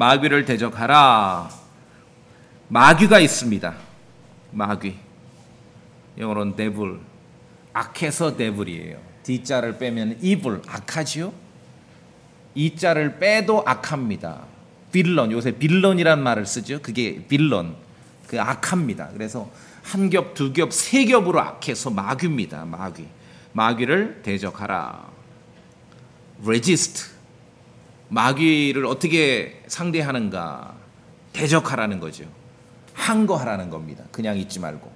마귀를 대적하라. 마귀가 있습니다. 마귀. 영어로는 devil. 악해서 devil이에요. D자를 빼면 evil, 악하지요? E자를 빼도 악합니다. 빌런, 요새 빌런이란 말을 쓰죠. 그게 빌런, 그 악합니다. 그래서 한 겹, 두 겹, 세 겹으로 악해서 마귀입니다. 마귀. 마귀를 대적하라. resist. 마귀를 어떻게 상대하는가? 대적하라는 거죠. 항거하라는 겁니다. 그냥 있지 말고.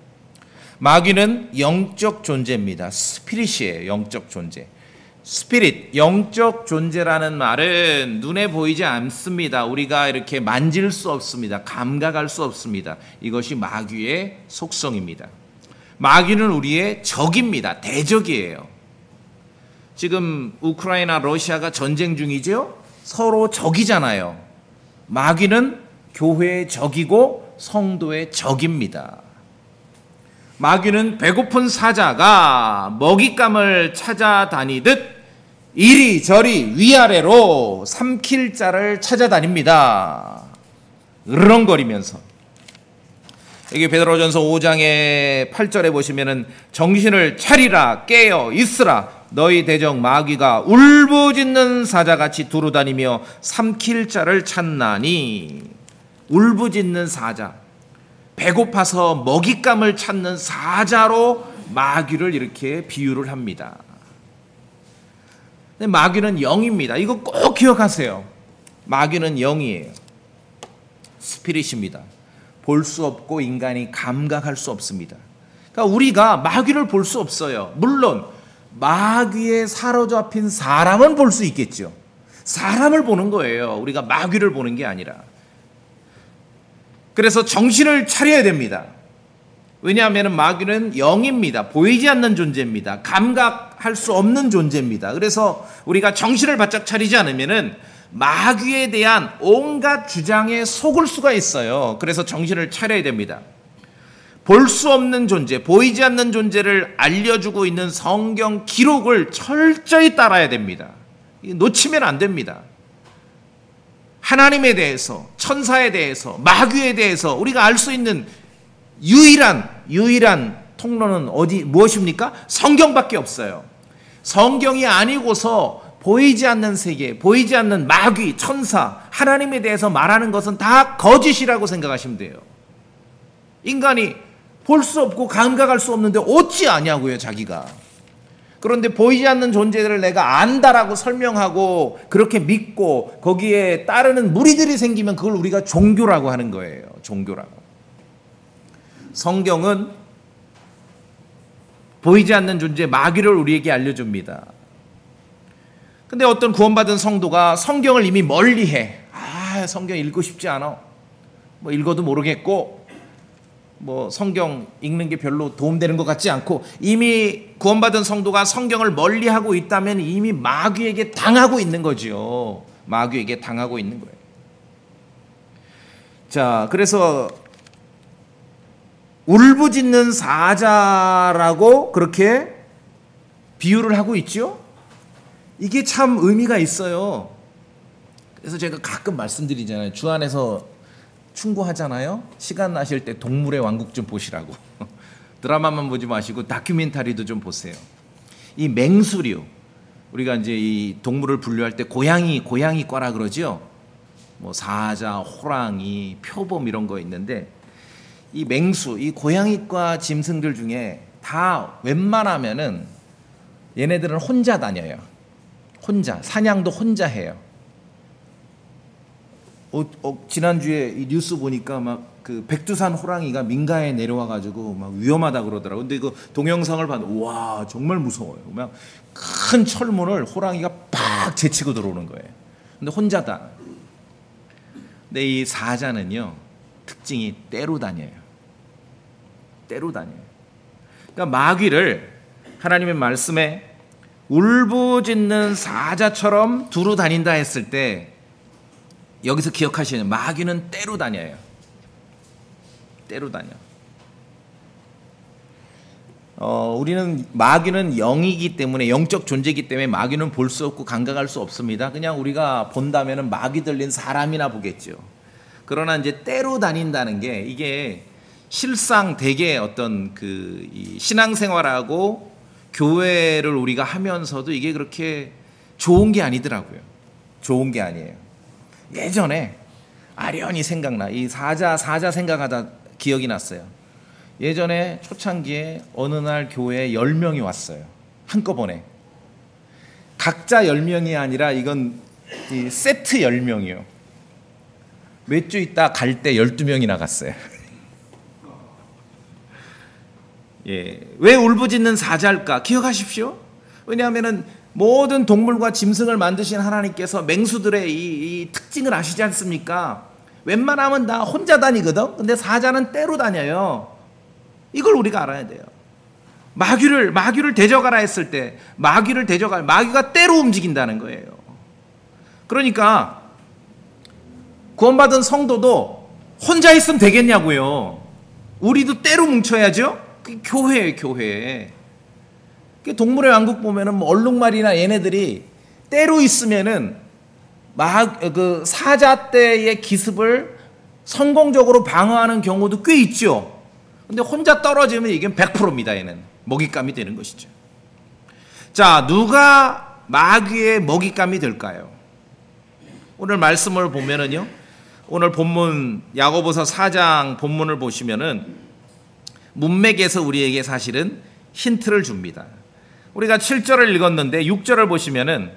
마귀는 영적 존재입니다. 스피릿이에요. 영적 존재. 스피릿, 영적 존재라는 말은 눈에 보이지 않습니다. 우리가 이렇게 만질 수 없습니다. 감각할 수 없습니다. 이것이 마귀의 속성입니다. 마귀는 우리의 적입니다. 대적이에요. 지금 우크라이나 러시아가 전쟁 중이죠. 서로 적이잖아요. 마귀는 교회의 적이고 성도의 적입니다. 마귀는 배고픈 사자가 먹잇감을 찾아다니듯 이리저리 위아래로 삼킬 자를 찾아다닙니다. 으르렁거리면서. 여기 베드로전서 5장의 8절에 보시면은 정신을 차리라, 깨어 있으라, 너희 대적 마귀가 울부짖는 사자같이 두루다니며 삼킬 자를 찾나니. 울부짖는 사자, 배고파서 먹잇감을 찾는 사자로 마귀를 이렇게 비유를 합니다. 근데 마귀는 영입니다. 이거 꼭 기억하세요. 마귀는 영이에요. 스피릿입니다. 볼 수 없고 인간이 감각할 수 없습니다. 그러니까 우리가 마귀를 볼 수 없어요. 물론 마귀에 사로잡힌 사람은 볼 수 있겠죠. 사람을 보는 거예요. 우리가 마귀를 보는 게 아니라. 그래서 정신을 차려야 됩니다. 왜냐하면 마귀는 영입니다. 보이지 않는 존재입니다. 감각할 수 없는 존재입니다. 그래서 우리가 정신을 바짝 차리지 않으면 마귀에 대한 온갖 주장에 속을 수가 있어요. 그래서 정신을 차려야 됩니다. 볼 수 없는 존재, 보이지 않는 존재를 알려주고 있는 성경 기록을 철저히 따라야 됩니다. 놓치면 안 됩니다. 하나님에 대해서, 천사에 대해서, 마귀에 대해서 우리가 알 수 있는 유일한 통로는 무엇입니까? 성경밖에 없어요. 성경이 아니고서 보이지 않는 세계, 보이지 않는 마귀, 천사, 하나님에 대해서 말하는 것은 다 거짓이라고 생각하시면 돼요. 인간이 볼 수 없고 감각할 수 없는데 어찌 아냐고요, 자기가. 그런데 보이지 않는 존재들을 내가 안다라고 설명하고 그렇게 믿고 거기에 따르는 무리들이 생기면 그걸 우리가 종교라고 하는 거예요. 종교라고. 성경은 보이지 않는 존재 마귀를 우리에게 알려줍니다. 근데 어떤 구원받은 성도가 성경을 이미 멀리해. 성경 읽고 싶지 않아. 뭐 읽어도 모르겠고 뭐 성경 읽는 게 별로 도움되는 것 같지 않고 이미 구원받은 성도가 성경을 멀리하고 있다면 이미 마귀에게 당하고 있는 거지요. 마귀에게 당하고 있는 거예요. 자, 그래서 울부짖는 사자라고 그렇게 비유를 하고 있죠. 이게 참 의미가 있어요. 그래서 제가 가끔 말씀드리잖아요. 주 안에서 충고하잖아요. 시간 나실 때 동물의 왕국 좀 보시라고. 드라마만 보지 마시고 다큐멘터리도 좀 보세요. 이 맹수류, 우리가 이제 이 동물을 분류할 때 고양이과라 그러죠. 뭐 사자, 호랑이, 표범 이런 거 있는데 이 맹수, 이 고양이과 짐승들 중에 다 웬만하면은 얘네들은 혼자 다녀요. 혼자, 사냥도 혼자 해요. 지난주에 이 뉴스 보니까 막 그 백두산 호랑이가 민가에 내려와 가지고 막 위험하다 그러더라고. 근데 그 동영상을 봤는데 와, 정말 무서워요. 막 큰 철문을 호랑이가 팍 제치고 들어오는 거예요. 근데 혼자다. 근데 이 사자는요, 특징이 떼로 다녀요. 떼로 다녀요. 그러니까 마귀를 하나님의 말씀에 울부짖는 사자처럼 두루 다닌다 했을 때 여기서 기억하시는 마귀는 떼로 다녀요. 떼로 다녀. 우리는 마귀는 영이기 때문에 영적 존재이기 때문에 마귀는 볼 수 없고 감각할 수 없습니다. 그냥 우리가 본다면은 마귀 들린 사람이나 보겠죠. 그러나 이제 때로 다닌다는 게 이게 실상 대개 어떤 이 신앙생활하고 교회를 우리가 하면서도 이게 그렇게 좋은 게 아니더라고요. 좋은 게 아니에요. 예전에 아련히 생각나. 이 사자 생각하다 기억이 났어요. 예전에 초창기에 어느 날 교회에 10명이 왔어요. 한꺼번에. 각자 10명이 아니라 이건 이 세트 10명이요. 몇 주 있다 갈 때 12명이 나갔어요. 예. 왜 울부짖는 사자일까? 기억하십시오. 왜냐하면은 모든 동물과 짐승을 만드신 하나님께서 맹수들의 이 특징을 아시지 않습니까? 웬만하면 다 혼자 다니거든. 근데 사자는 때로 다녀요. 이걸 우리가 알아야 돼요. 마귀를 대적하라 했을 때 마귀가 때로 움직인다는 거예요. 그러니까 구원받은 성도도 혼자 있으면 되겠냐고요. 우리도 때로 뭉쳐야죠. 그게 교회예요, 교회. 동물의 왕국 보면은 뭐 얼룩말이나 얘네들이 때로 있으면은 그 사자 때의 기습을 성공적으로 방어하는 경우도 꽤 있죠. 근데 혼자 떨어지면 이게 100%입니다. 얘는 먹잇감이 되는 것이죠. 자, 누가 마귀의 먹잇감이 될까요? 오늘 말씀을 보면은요. 오늘 본문 야고보서 4장 본문을 보시면은 문맥에서 우리에게 사실은 힌트를 줍니다. 우리가 7절을 읽었는데 6절을 보시면은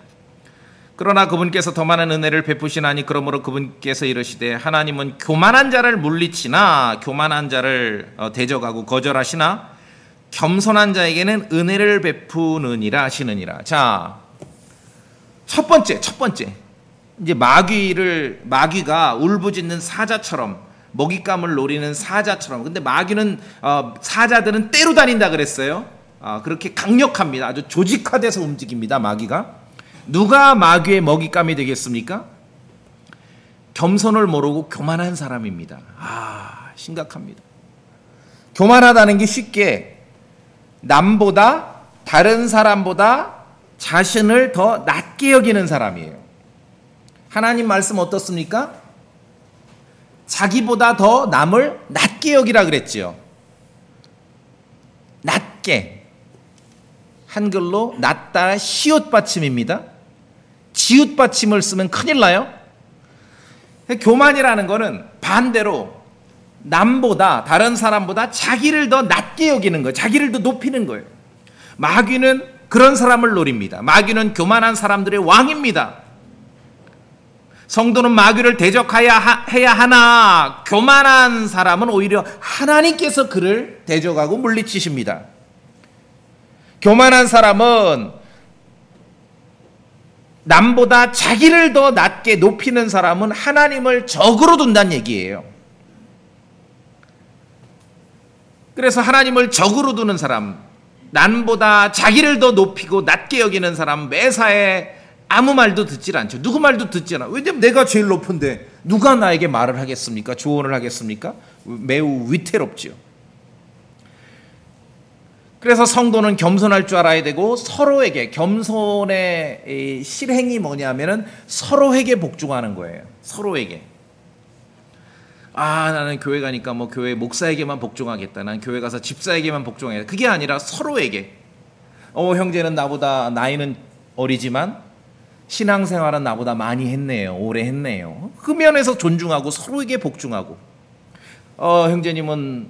그러나 그분께서 더 많은 은혜를 베푸시나니 그러므로 그분께서 이르시되 하나님은 교만한 자를 물리치나 교만한 자를 대적하고 거절하시나 겸손한 자에게는 은혜를 베푸느니라 하시느니라. 자, 첫 번째 이제 마귀가 울부짖는 사자처럼 먹잇감을 노리는 사자처럼. 근데 마귀는 사자들은 때로 다닌다 그랬어요. 그렇게 강력합니다. 아주 조직화돼서 움직입니다. 마귀가. 누가 마귀의 먹잇감이 되겠습니까? 겸손을 모르고 교만한 사람입니다. 심각합니다. 교만하다는 게 쉽게 남보다 다른 사람보다 자신을 더 낮게 여기는 사람이에요. 하나님 말씀 어떻습니까? 자기보다 더 남을 낮게 여기라 그랬지요. 낮게. 한글로 낮다 시옷 받침입니다. 지읒 받침을 쓰면 큰일 나요. 교만이라는 거는 반대로 남보다 다른 사람보다 자기를 더 낮게 여기는 거예요. 자기를 더 높이는 거예요. 마귀는 그런 사람을 노립니다. 마귀는 교만한 사람들의 왕입니다. 성도는 마귀를 대적해야 하나 교만한 사람은 오히려 하나님께서 그를 대적하고 물리치십니다. 교만한 사람은 남보다 자기를 더 낮게 높이는 사람은 하나님을 적으로 둔다는 얘기예요. 그래서 하나님을 적으로 두는 사람, 남보다 자기를 더 높이고 낮게 여기는 사람 매사에 아무 말도 듣질 않죠. 누구 말도 듣지 않아. 왜냐면 내가 제일 높은데 누가 나에게 말을 하겠습니까? 조언을 하겠습니까? 매우 위태롭지요. 그래서 성도는 겸손할 줄 알아야 되고 서로에게 겸손의 실행이 뭐냐면은 서로에게 복종하는 거예요. 서로에게. 나는 교회 가니까 뭐 교회 목사에게만 복종하겠다. 난 교회 가서 집사에게만 복종하겠다. 그게 아니라 서로에게. 형제는 나보다 나이는 어리지만 신앙생활은 나보다 많이 했네요. 오래 했네요. 그 면에서 존중하고 서로에게 복종하고. 형제님은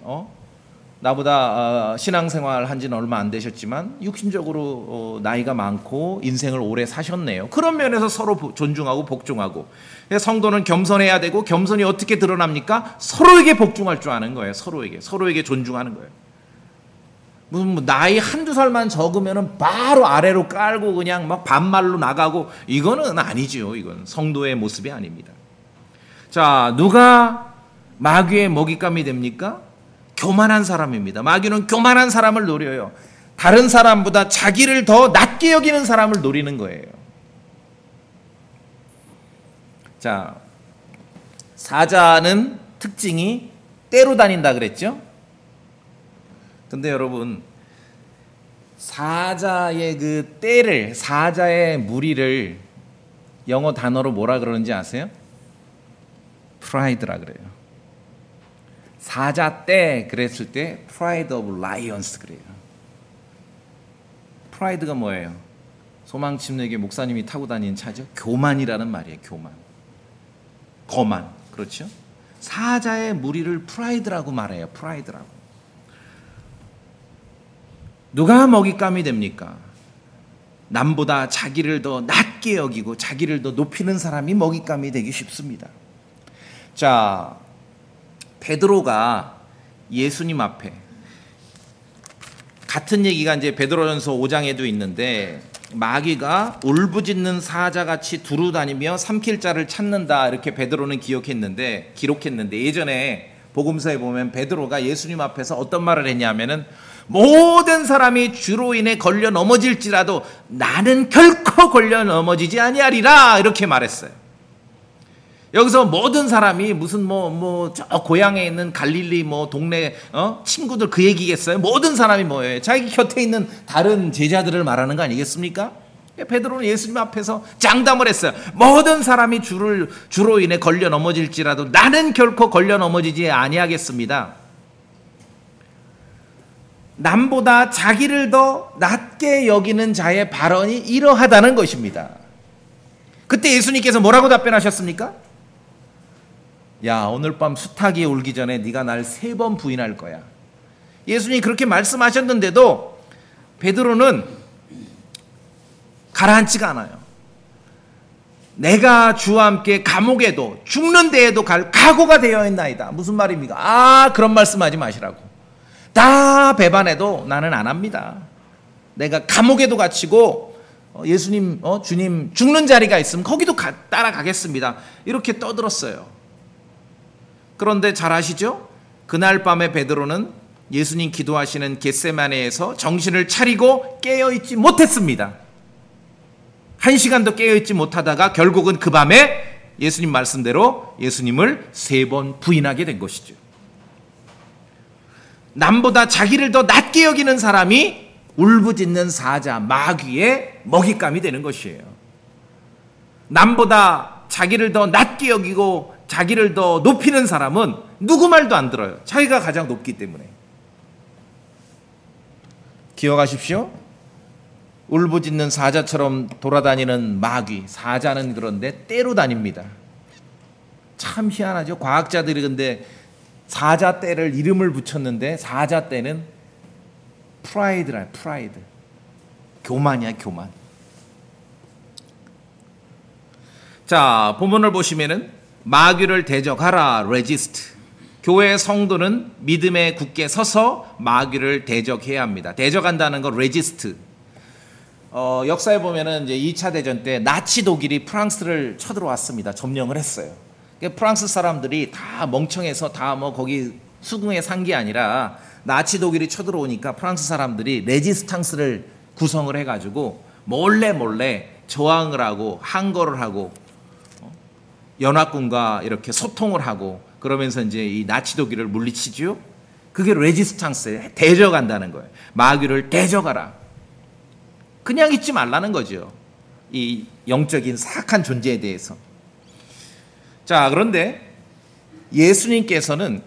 나보다 신앙생활 한 지는 얼마 안 되셨지만 육신적으로 나이가 많고 인생을 오래 사셨네요. 그런 면에서 서로 존중하고 복종하고. 성도는 겸손해야 되고 겸손이 어떻게 드러납니까? 서로에게 복종할 줄 아는 거예요. 서로에게 존중하는 거예요. 무슨 나이 한두 살만 적으면 바로 아래로 깔고 그냥 막 반말로 나가고 이거는 아니지요. 이건 성도의 모습이 아닙니다. 자, 누가 마귀의 먹잇감이 됩니까? 교만한 사람입니다. 마귀는 교만한 사람을 노려요. 다른 사람보다 자기를 더 낮게 여기는 사람을 노리는 거예요. 자, 사자는 특징이 때로 다닌다 그랬죠? 근데 여러분, 사자의 그 떼를, 사자의 무리를 영어 단어로 뭐라 그러는지 아세요? 프라이드라 그래요. 사자 떼 그랬을 때 프라이드 오브 라이언스 그래요. 프라이드가 뭐예요? 소망침례교 목사님이 타고 다니는 차죠. 교만이라는 말이에요. 교만, 거만. 그렇죠? 사자의 무리를 프라이드라고 말해요. 프라이드라고. 누가 먹잇감이 됩니까? 남보다 자기를 더 낮게 여기고 자기를 더 높이는 사람이 먹잇감이 되기 쉽습니다. 자, 베드로가 예수님 앞에, 같은 얘기가 이제 베드로전서 5장에도 있는데, 마귀가 울부짖는 사자같이 두루다니며 삼킬 자를 찾는다, 이렇게 베드로는 기록했는데 예전에 복음서에 보면 베드로가 예수님 앞에서 어떤 말을 했냐면은, 모든 사람이 주로 인해 걸려 넘어질지라도 나는 결코 걸려 넘어지지 아니하리라, 이렇게 말했어요. 여기서 모든 사람이 무슨 저 고향에 있는 갈릴리 동네 친구들 그 얘기겠어요? 모든 사람이 뭐예요? 자기 곁에 있는 다른 제자들을 말하는 거 아니겠습니까? 베드로는 예수님 앞에서 장담을 했어요. 모든 사람이 주로 인해 걸려 넘어질지라도 나는 결코 걸려 넘어지지 아니하겠습니다. 남보다 자기를 더 낮게 여기는 자의 발언이 이러하다는 것입니다. 그때 예수님께서 뭐라고 답변하셨습니까? 야, 오늘 밤 수탉이 울기 전에 네가 날 3번 부인할 거야. 예수님이 그렇게 말씀하셨는데도 베드로는 가라앉지가 않아요. 내가 주와 함께 감옥에도 죽는 데에도 갈 각오가 되어 있나이다. 무슨 말입니까? 그런 말씀하지 마시라고. 다 배반해도 나는 안 합니다. 내가 감옥에도 갇히고 예수님, 주님 죽는 자리가 있으면 거기도 따라가겠습니다. 이렇게 떠들었어요. 그런데 잘 아시죠? 그날 밤에 베드로는 예수님 기도하시는 겟세마네에서 정신을 차리고 깨어있지 못했습니다. 1시간도 깨어있지 못하다가 결국은 그 밤에 예수님 말씀대로 예수님을 3번 부인하게 된 것이죠. 남보다 자기를 더 낮게 여기는 사람이 울부짖는 사자, 마귀의 먹잇감이 되는 것이에요. 남보다 자기를 더 낮게 여기고 자기를 더 높이는 사람은 누구 말도 안 들어요. 자기가 가장 높기 때문에. 기억하십시오. 울부짖는 사자처럼 돌아다니는 마귀, 사자는 그런데 떼로 다닙니다. 참 희한하죠. 과학자들이 근데 사자 떼를 이름을 붙였는데 사자 떼는 프라이드라, 프라이드. 교만이야, 교만. 자, 본문을 보시면은 마귀를 대적하라, resist. 교회 성도는 믿음에 굳게 서서 마귀를 대적해야 합니다. 대적한다는 건 resist. 역사에 보면은 이제 2차 대전 때 나치 독일이 프랑스를 쳐들어왔습니다. 점령을 했어요. 프랑스 사람들이 다 멍청해서 다 거기 수궁에 산 게 아니라 나치 독일이 쳐들어오니까 프랑스 사람들이 레지스탕스를 구성을 해가지고 몰래 저항을 하고 항거를 하고 연합군과 이렇게 소통을 하고 그러면서 이제 이 나치 독일을 물리치죠. 그게 레지스탕스에 대적한다는 거예요. 마귀를 대적하라. 그냥 있지 말라는 거죠. 이 영적인 사악한 존재에 대해서. 자, 그런데 예수님께서는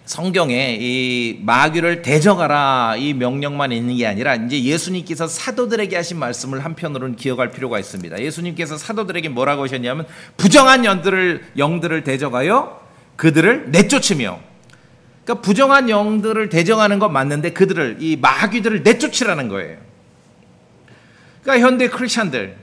성경에 이 마귀를 대적하라 이 명령만 있는 게 아니라 이제 예수님께서 사도들에게 하신 말씀을 한편으로는 기억할 필요가 있습니다. 예수님께서 사도들에게 뭐라고 하셨냐면 부정한 영들을 대적하여 그들을 내쫓으며, 그러니까 부정한 영들을 대적하는 건 맞는데 그들을, 이 마귀들을 내쫓으라는 거예요. 그러니까 현대 크리스천들,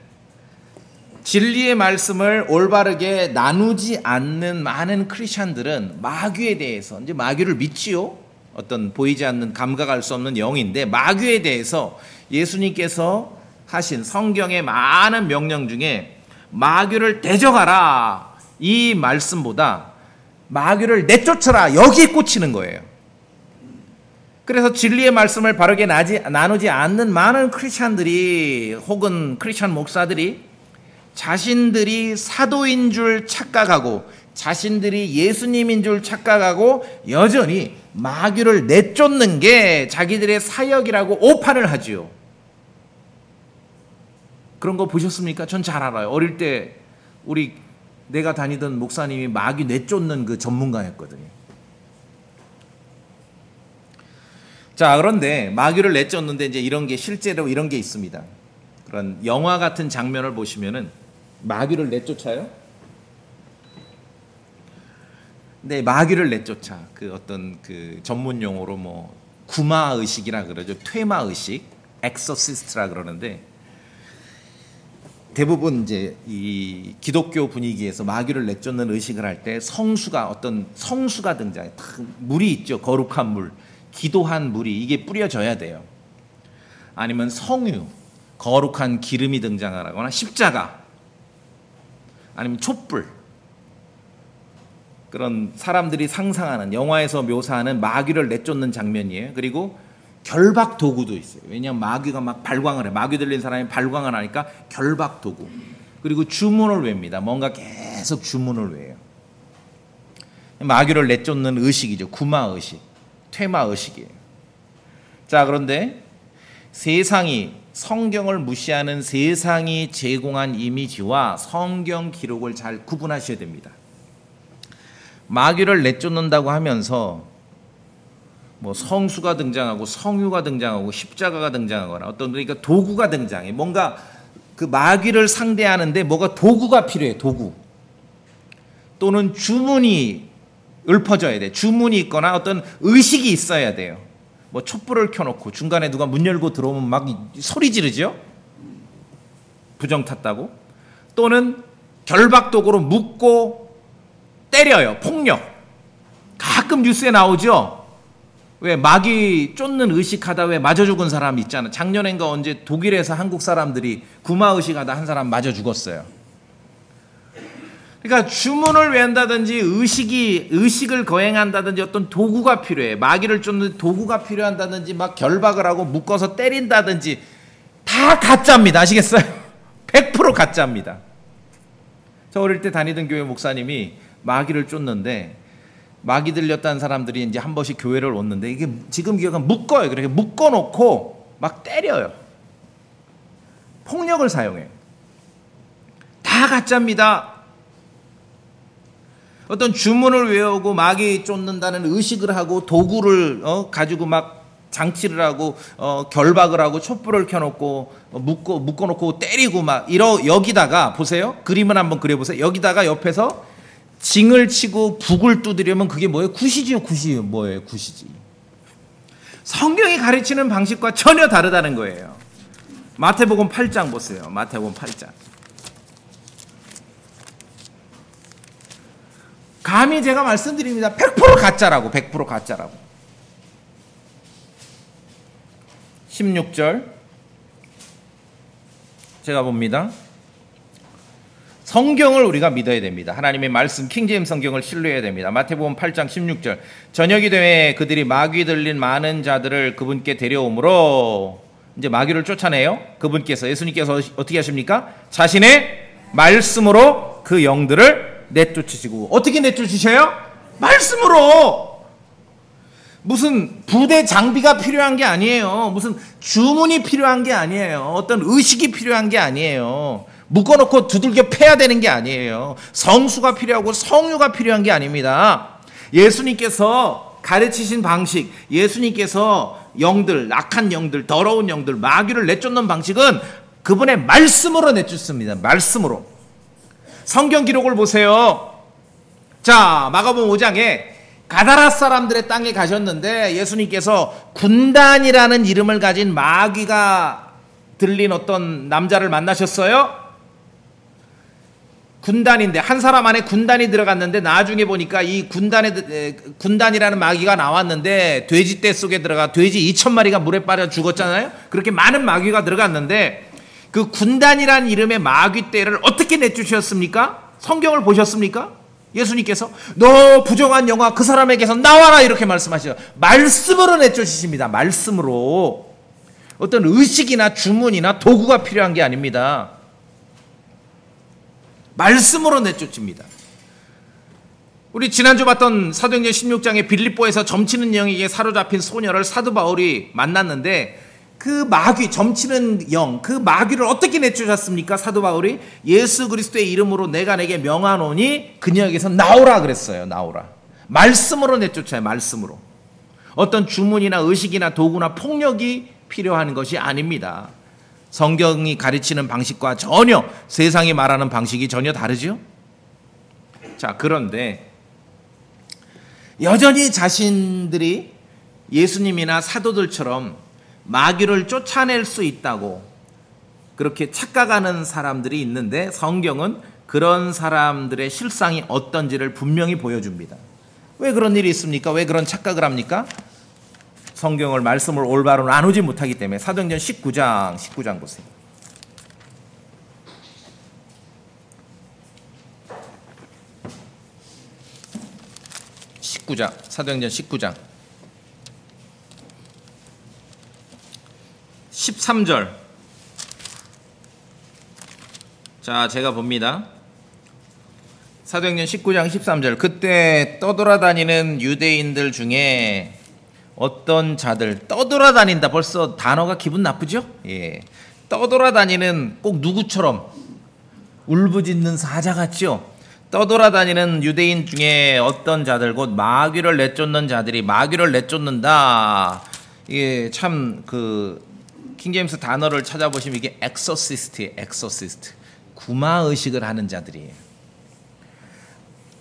진리의 말씀을 올바르게 나누지 않는 많은 크리스천들은 마귀에 대해서, 이제 마귀를 믿지요. 어떤 보이지 않는 감각할 수 없는 영인데 마귀에 대해서 예수님께서 하신 성경의 많은 명령 중에 마귀를 대적하라 이 말씀보다 마귀를 내쫓아라 여기에 꽂히는 거예요. 그래서 진리의 말씀을 바르게 나누지 않는 많은 크리스천들이 혹은 크리스천 목사들이 자신들이 사도인 줄 착각하고 자신들이 예수님인 줄 착각하고 여전히 마귀를 내쫓는 게 자기들의 사역이라고 오판을 하지요. 그런 거 보셨습니까? 전 잘 알아요. 어릴 때 내가 다니던 목사님이 마귀 내쫓는 그 전문가였거든요. 자, 그런데 마귀를 내쫓는데 이제 이런 게 실제로 이런 게 있습니다. 그런 영화 같은 장면을 보시면은 마귀를 내쫓아요. 네, 마귀를 내쫓아. 그 어떤 그 전문 용어로 뭐 구마 의식이라 그러죠. 퇴마 의식, 엑소시스트라 그러는데 대부분 이제 이 기독교 분위기에서 마귀를 내쫓는 의식을 할 때 어떤 성수가 등장해. 물이 있죠. 거룩한 물, 기도한 물이 이게 뿌려져야 돼요. 아니면 성유, 거룩한 기름이 등장하거나 십자가, 아니면 촛불. 그런 사람들이 상상하는 영화에서 묘사하는 마귀를 내쫓는 장면이에요. 그리고 결박 도구도 있어요. 왜냐하면 마귀가 막 발광을 해. 마귀 들린 사람이 발광을 하니까 결박 도구. 그리고 주문을 외웁니다. 뭔가 계속 주문을 외워요. 마귀를 내쫓는 의식이죠. 구마 의식, 퇴마 의식이에요. 자, 그런데 성경을 무시하는 세상이 제공한 이미지와 성경 기록을 잘 구분하셔야 됩니다. 마귀를 내쫓는다고 하면서 뭐 성수가 등장하고 성유가 등장하고 십자가가 등장하거나 그러니까 도구가 등장해. 뭔가 그 마귀를 상대하는데 뭐가 도구가 필요해. 도구 또는 주문이 읊어져야 돼. 주문이 있거나 어떤 의식이 있어야 돼요. 뭐 촛불을 켜놓고 중간에 누가 문 열고 들어오면 막 소리 지르죠. 부정 탔다고. 또는 결박도구로 묶고 때려요. 폭력. 가끔 뉴스에 나오죠. 왜 마귀 쫓는 의식하다 왜 맞아 죽은 사람 있잖아. 작년인가 언제 독일에서 한국 사람들이 구마 의식하다 한 사람 맞아 죽었어요. 그러니까 주문을 외운다든지 의식을 거행한다든지 어떤 도구가 필요해. 마귀를 쫓는 도구가 필요한다든지 막 결박을 하고 묶어서 때린다든지 다 가짜입니다. 아시겠어요? 100% 가짜입니다. 저 어릴 때 다니던 교회 목사님이 마귀를 쫓는데 마귀 들렸다는 사람들이 이제 한 번씩 교회를 오는데 이게 지금 기억은 묶어요. 그렇게 묶어놓고 막 때려요. 폭력을 사용해요. 다 가짜입니다. 어떤 주문을 외우고 마귀 쫓는다는 의식을 하고 도구를 가지고 막 장치를 하고 결박을 하고 촛불을 켜놓고 묶어놓고 때리고 막 여기다가 보세요. 그림을 한번 그려보세요. 여기다가 옆에서 징을 치고 북을 두드리면 그게 뭐예요? 굿이지요. 굿이 뭐예요? 굿이지. 성경이 가르치는 방식과 전혀 다르다는 거예요. 마태복음 8장 보세요. 마태복음 8장. 감히 제가 말씀드립니다. 100% 가짜라고. 100% 가짜라고. 16절 제가 봅니다. 성경을 우리가 믿어야 됩니다. 하나님의 말씀 킹제임스 성경을 신뢰해야 됩니다. 마태복음 8장 16절 저녁이 되매 그들이 마귀 들린 많은 자들을 그분께 데려오므로 이제 마귀를 쫓아내요. 그분께서 예수님께서 어떻게 하십니까? 자신의 말씀으로 그 영들을 내쫓으시고 어떻게 내쫓으셔요? 말씀으로. 무슨 부대 장비가 필요한 게 아니에요. 무슨 주문이 필요한 게 아니에요. 어떤 의식이 필요한 게 아니에요. 묶어놓고 두들겨 패야 되는 게 아니에요. 성수가 필요하고 성유가 필요한 게 아닙니다. 예수님께서 가르치신 방식, 예수님께서 영들, 악한 영들, 더러운 영들, 마귀를 내쫓는 방식은 그분의 말씀으로 내쫓습니다. 말씀으로. 성경 기록을 보세요. 자, 마가복음 5장에 가다라 사람들의 땅에 가셨는데 예수님께서 군단이라는 이름을 가진 마귀가 들린 어떤 남자를 만나셨어요. 군단인데 한 사람 안에 군단이 들어갔는데 나중에 보니까 이 군단이라는 마귀가 나왔는데 돼지떼 속에 들어가 돼지 2,000마리가 물에 빠져 죽었잖아요. 그렇게 많은 마귀가 들어갔는데 그 군단이라는 이름의 마귀떼를 어떻게 내쫓으셨습니까? 성경을 보셨습니까? 예수님께서 너 부정한 영아 그 사람에게서 나와라 이렇게 말씀하시죠. 말씀으로 내쫓으십니다. 말씀으로. 어떤 의식이나 주문이나 도구가 필요한 게 아닙니다. 말씀으로 내쫓습니다. 우리 지난주 봤던 사도행전 16장에 빌립보에서 점치는 영에게 사로잡힌 소녀를 사도 바울이 만났는데 그 마귀, 점치는 영, 그 마귀를 어떻게 내쫓았습니까? 사도 바울이 예수 그리스도의 이름으로 내가 내게 명하노니 그녀에게서 나오라 그랬어요. 나오라. 말씀으로 내쫓아요. 말씀으로. 어떤 주문이나 의식이나 도구나 폭력이 필요한 것이 아닙니다. 성경이 가르치는 방식과 전혀, 세상이 말하는 방식이 전혀 다르죠? 자, 그런데 여전히 자신들이 예수님이나 사도들처럼 마귀를 쫓아낼 수 있다고 그렇게 착각하는 사람들이 있는데 성경은 그런 사람들의 실상이 어떤지를 분명히 보여줍니다. 왜 그런 일이 있습니까? 왜 그런 착각을 합니까? 성경을 말씀을 올바로 나누지 못하기 때문에. 사도행전 19장 보세요. 19장, 사도행전 19장 13절. 자, 제가 봅니다. 사도행전 19장 13절. 그때 떠돌아다니는 유대인들 중에 어떤 자들, 떠돌아다닌다, 벌써 단어가 기분 나쁘죠? 예. 떠돌아다니는, 꼭 누구처럼 울부짖는 사자 같죠? 떠돌아다니는 유대인 중에 어떤 자들, 곧 마귀를 내쫓는 자들이 마귀를 내쫓는다. 이게 참 킹제임스 단어를 찾아보시면 이게 엑소시스트예요. 엑소시스트. 구마의식을 하는 자들이에요.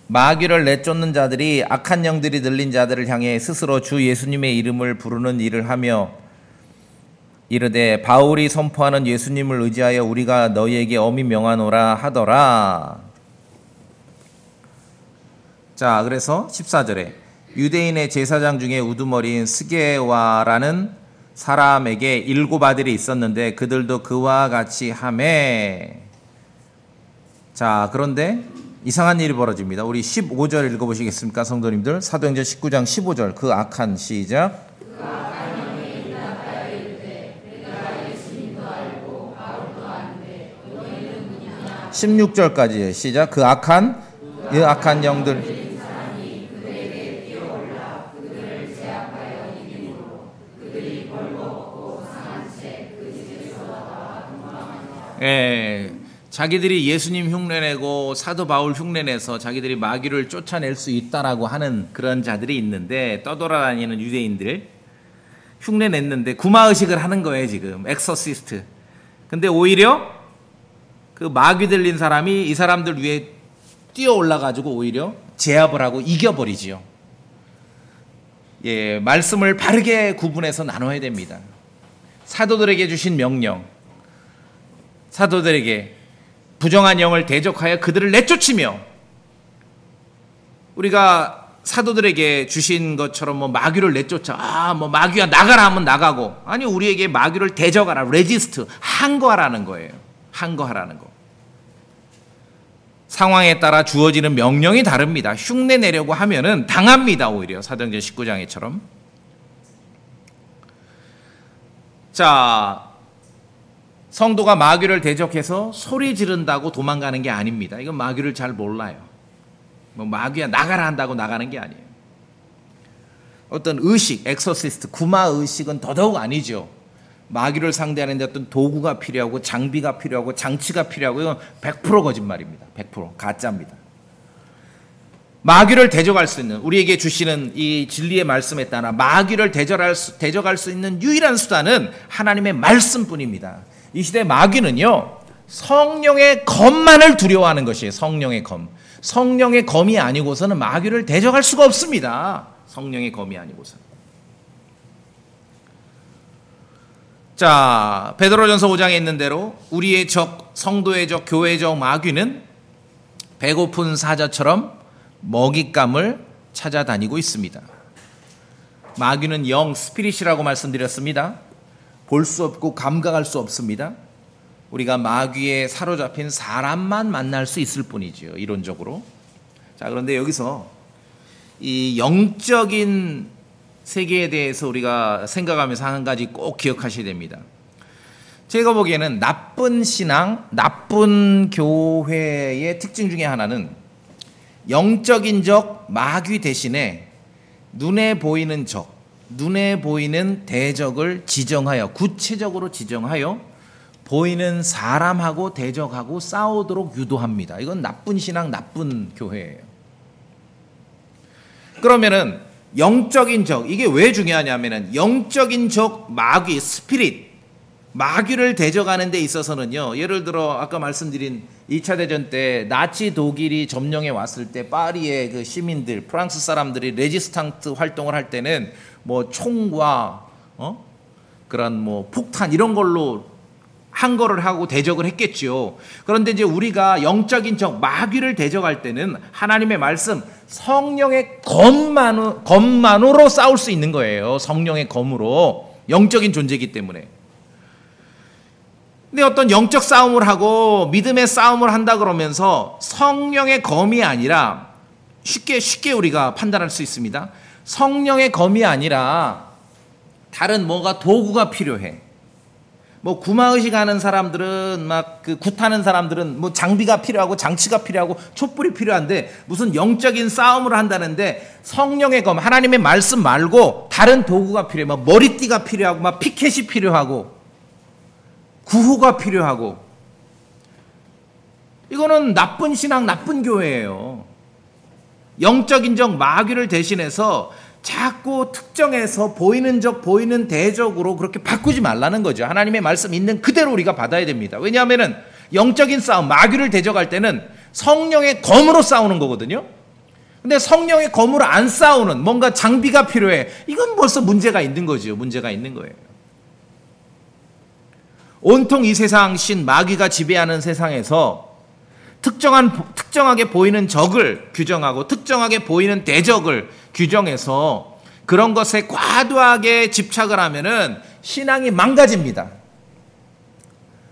마귀를 내쫓는 자들이 악한 영들이 들린 자들을 향해 스스로 주 예수님의 이름을 부르는 일을 하며 이르되 바울이 선포하는 예수님을 의지하여 우리가 너희에게 엄히 명하노라 하더라. 자, 그래서 14절에 유대인의 제사장 중에 우두머리인 스게와라는 사람에게 7 아들이 있었는데 그들도 그와 같이 하매. 자, 그런데 이상한 일이 벌어집니다. 우리 15절 읽어보시겠습니까, 성도님들? 사도행전 19장 15절. 그 악한, 시작. 16절까지 시작. 그 악한 영들. 예, 자기들이 예수님 흉내내고 사도 바울 흉내내서 자기들이 마귀를 쫓아낼 수 있다라고 하는 그런 자들이 있는데, 떠돌아다니는 유대인들 흉내냈는데 구마의식을 하는 거예요 지금. 엑소시스트. 근데 오히려 그 마귀 들린 사람이 이 사람들 위에 뛰어 올라가지고 오히려 제압을 하고 이겨버리지요. 예, 말씀을 바르게 구분해서 나눠야 됩니다. 사도들에게 주신 명령, 사도들에게 부정한 영을 대적하여 그들을 내쫓으며, 우리가 사도들에게 주신 것처럼 뭐 마귀를 내쫓아, 뭐 마귀야 나가라 하면 나가고, 아니 우리에게 마귀를 대적하라, 레지스트, 항거하라는 거예요. 항거하라는 거. 상황에 따라 주어지는 명령이 다릅니다. 흉내 내려고 하면은 당합니다. 오히려 사도행전 19장에처럼. 자, 성도가 마귀를 대적해서 소리 지른다고 도망가는 게 아닙니다. 이건 마귀를 잘 몰라요. 뭐 마귀야 나가라 한다고 나가는 게 아니에요. 어떤 의식, 엑소시스트, 구마 의식은 더더욱 아니죠. 마귀를 상대하는 데 어떤 도구가 필요하고 장비가 필요하고 장치가 필요하고, 이건 100% 거짓말입니다. 100% 가짜입니다. 마귀를 대적할 수 있는, 우리에게 주시는 이 진리의 말씀에 따라 마귀를 대적할 수 있는 유일한 수단은 하나님의 말씀뿐입니다. 이 시대 마귀는요, 성령의 검만을 두려워하는 것이에요. 성령의 검. 성령의 검이 아니고서는 마귀를 대적할 수가 없습니다. 성령의 검이 아니고서는. 자, 베드로전서 5장에 있는 대로 우리의 적, 성도의 적, 교회의 적 마귀는 배고픈 사자처럼 먹잇감을 찾아다니고 있습니다. 마귀는 영, 스피릿이라고 말씀드렸습니다. 볼 수 없고 감각할 수 없습니다. 우리가 마귀에 사로잡힌 사람만 만날 수 있을 뿐이죠, 이론적으로. 자, 그런데 여기서 이 영적인 세계에 대해서 우리가 생각하면서 한 가지 꼭 기억하셔야 됩니다. 제가 보기에는 나쁜 신앙, 나쁜 교회의 특징 중에 하나는 영적인 적 마귀 대신에 눈에 보이는 적, 눈에 보이는 대적을 지정하여, 구체적으로 지정하여 보이는 사람하고 대적하고 싸우도록 유도합니다. 이건 나쁜 신앙, 나쁜 교회예요. 그러면은 영적인 적, 이게 왜 중요하냐면은 영적인 적 마귀, 스피릿, 마귀를 대적하는 데 있어서는요, 예를 들어 아까 말씀드린 2차 대전 때 나치 독일이 점령해 왔을 때 파리의 그 시민들, 프랑스 사람들이 레지스탕트 활동을 할 때는 뭐 총과 그런 뭐 폭탄 이런 걸로 항거를 하고 대적을 했겠지요. 그런데 이제 우리가 영적인 적 마귀를 대적할 때는 하나님의 말씀, 성령의 검만으로 싸울 수 있는 거예요. 성령의 검으로. 영적인 존재이기 때문에. 근데 어떤 영적 싸움을 하고 믿음의 싸움을 한다 그러면서 성령의 검이 아니라, 쉽게 우리가 판단할 수 있습니다. 성령의 검이 아니라 다른 뭐가 도구가 필요해. 뭐 구마의식 하는 사람들은, 막 그 굿하는 사람들은 뭐 장비가 필요하고 장치가 필요하고 촛불이 필요한데, 무슨 영적인 싸움을 한다는데 성령의 검, 하나님의 말씀 말고 다른 도구가 필요해. 막 머리띠가 필요하고 막 피켓이 필요하고 구호가 필요하고, 이거는 나쁜 신앙, 나쁜 교회예요. 영적인 적 마귀를 대신해서 자꾸 특정해서 보이는 적, 보이는 대적으로 그렇게 바꾸지 말라는 거죠. 하나님의 말씀 있는 그대로 우리가 받아야 됩니다. 왜냐하면은 영적인 싸움, 마귀를 대적할 때는 성령의 검으로 싸우는 거거든요. 근데 성령의 검으로 안 싸우는, 뭔가 장비가 필요해. 이건 벌써 문제가 있는 거죠. 문제가 있는 거예요. 온통 이 세상 신 마귀가 지배하는 세상에서 특정하게 보이는 적을 규정하고 특정하게 보이는 대적을 규정해서 그런 것에 과도하게 집착을 하면은 신앙이 망가집니다.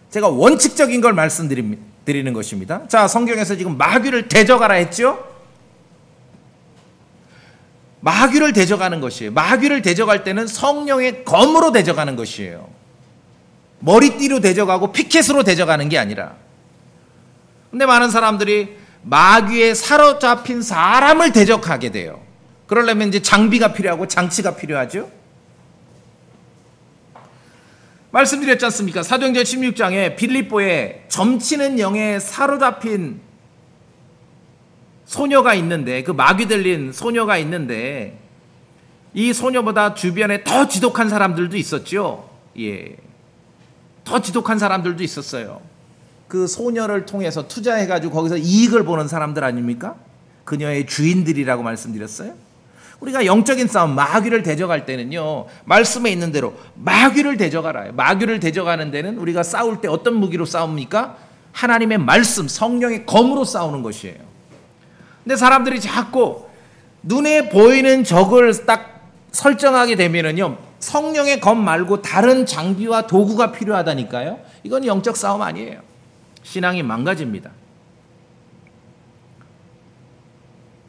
제가 원칙적인 걸 말씀드리는 것입니다. 자, 성경에서 지금 마귀를 대적하라 했죠? 마귀를 대적하는 것이에요. 마귀를 대적할 때는 성령의 검으로 대적하는 것이에요. 머리띠로 대적하고 피켓으로 대적하는 게 아니라. 근데 많은 사람들이 마귀에 사로잡힌 사람을 대적하게 돼요. 그러려면 이제 장비가 필요하고 장치가 필요하죠. 말씀드렸지 않습니까? 사도행전 16장에 빌립보에 점치는 영에 사로잡힌 소녀가 있는데, 그 마귀 들린 소녀가 있는데, 이 소녀보다 주변에 더 지독한 사람들도 있었죠. 예, 더 지독한 사람들도 있었어요. 그 소녀를 통해서 투자해가지고 거기서 이익을 보는 사람들 아닙니까? 그녀의 주인들이라고 말씀드렸어요. 우리가 영적인 싸움, 마귀를 대적할 때는요, 말씀에 있는 대로 마귀를 대적하라. 마귀를 대적하는 데는 우리가 싸울 때 어떤 무기로 싸웁니까? 하나님의 말씀, 성령의 검으로 싸우는 것이에요. 근데 사람들이 자꾸 눈에 보이는 적을 딱 설정하게 되면은요, 성령의 검 말고 다른 장비와 도구가 필요하다니까요. 이건 영적 싸움 아니에요. 신앙이 망가집니다.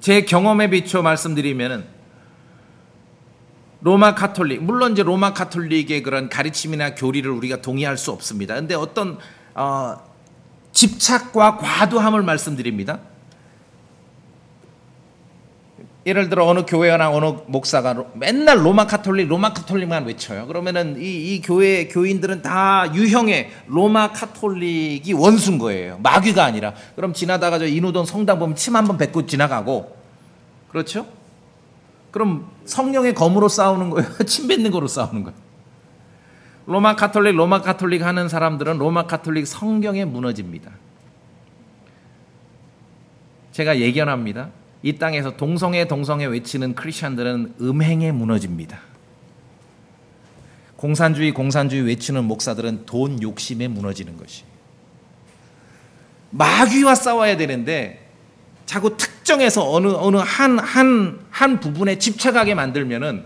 제 경험에 비춰 말씀드리면은, 로마 카톨릭, 물론 이제 로마 카톨릭의 그런 가르침이나 교리를 우리가 동의할 수 없습니다. 근데 어떤 집착과 과도함을 말씀드립니다. 예를 들어 어느 교회나 어느 목사가 맨날 로마 카톨릭만 외쳐요. 그러면은 이 교회 교인들은 다 유형의 로마 카톨릭이 원수인 거예요. 마귀가 아니라. 그럼 지나다가 저 인후동 성당 보면 침 한번 뱉고 지나가고, 그렇죠? 그럼 성령의 검으로 싸우는 거예요? 침 뱉는 거로 싸우는 거예요? 로마 카톨릭 하는 사람들은 로마 카톨릭 성경에 무너집니다. 제가 예견합니다. 이 땅에서 동성애 외치는 크리스천들은 음행에 무너집니다. 공산주의 외치는 목사들은 돈 욕심에 무너지는 것이. 마귀와 싸워야 되는데 자꾸 특정해서 어느 한 부분에 집착하게 만들면은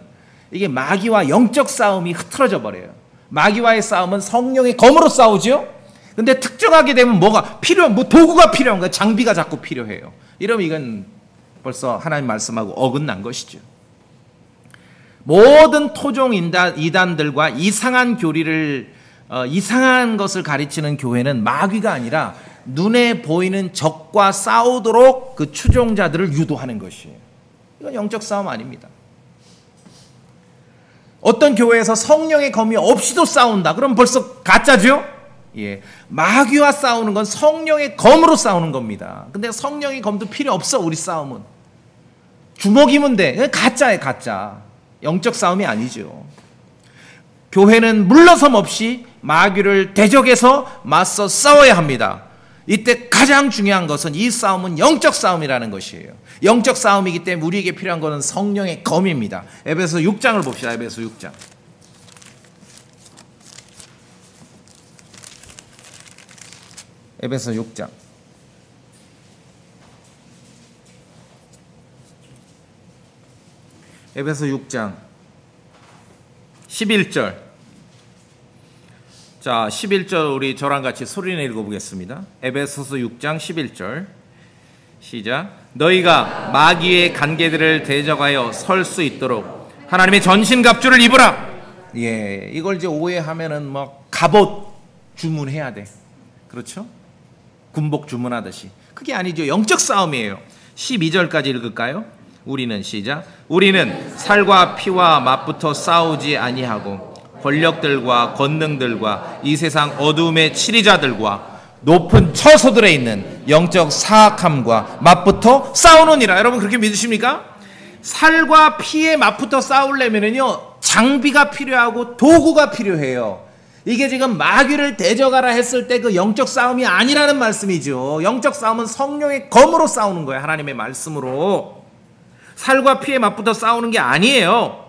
이게 마귀와 영적 싸움이 흐트러져 버려요. 마귀와의 싸움은 성령의 검으로 싸우죠. 근데 특정하게 되면 뭐 도구가 필요한 거예요. 장비가 자꾸 필요해요. 이러면 이건 벌써 하나님 말씀하고 어긋난 것이죠. 모든 토종 이단들과 이상한 교리를, 이상한 것을 가르치는 교회는 마귀가 아니라 눈에 보이는 적과 싸우도록 그 추종자들을 유도하는 것이에요. 이건 영적 싸움 아닙니다. 어떤 교회에서 성령의 검이 없이도 싸운다. 그럼 벌써 가짜죠? 예. 마귀와 싸우는 건 성령의 검으로 싸우는 겁니다. 근데 성령의 검도 필요 없어, 우리 싸움은. 주먹이면 돼. 가짜예요, 가짜. 영적 싸움이 아니죠. 교회는 물러섬 없이 마귀를 대적해서 맞서 싸워야 합니다. 이때 가장 중요한 것은 이 싸움은 영적 싸움이라는 것이에요. 영적 싸움이기 때문에 우리에게 필요한 것은 성령의 검입니다. 에베소 6장을 봅시다. 에베소 6장. 에베소 6장. 에베소 6장 11절. 자, 11절 우리 저랑 같이 소리내 읽어보겠습니다. 에베소서 6장 11절 시작. 너희가 마귀의 간계들을 대적하여 설 수 있도록 하나님의 전신갑주를 입으라. 예, 이걸 이제 오해하면은 뭐 갑옷 주문해야 돼. 그렇죠? 군복 주문하듯이. 그게 아니죠. 영적 싸움이에요. 12절까지 읽을까요? 우리는 시작. 우리는 살과 피와 맞붙어 싸우지 아니하고 권력들과 권능들과 이 세상 어두움의 치리자들과 높은 처소들에 있는 영적 사악함과 맞붙어 싸우느니라. 여러분 그렇게 믿으십니까? 살과 피에 맞붙어 싸우려면요 장비가 필요하고 도구가 필요해요. 이게 지금 마귀를 대적하라 했을 때 그 영적 싸움이 아니라는 말씀이죠. 영적 싸움은 성령의 검으로 싸우는 거예요. 하나님의 말씀으로. 살과 피에 맞붙어 싸우는 게 아니에요.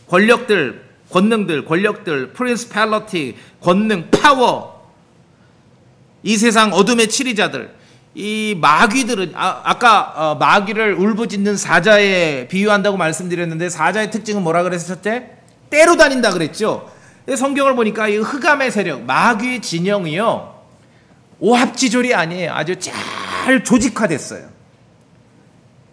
권력들, 권능들, 권력들, 프린시팔리티, 권능, 파워, 이 세상 어둠의 치리자들, 이 마귀들은 아까 마귀를 울부짖는 사자에 비유한다고 말씀드렸는데 사자의 특징은 뭐라 그랬었죠? 떼로 다닌다 그랬죠. 성경을 보니까 이 흑암의 세력, 마귀의 진영이요 오합지졸이 아니에요. 아주 잘 조직화됐어요.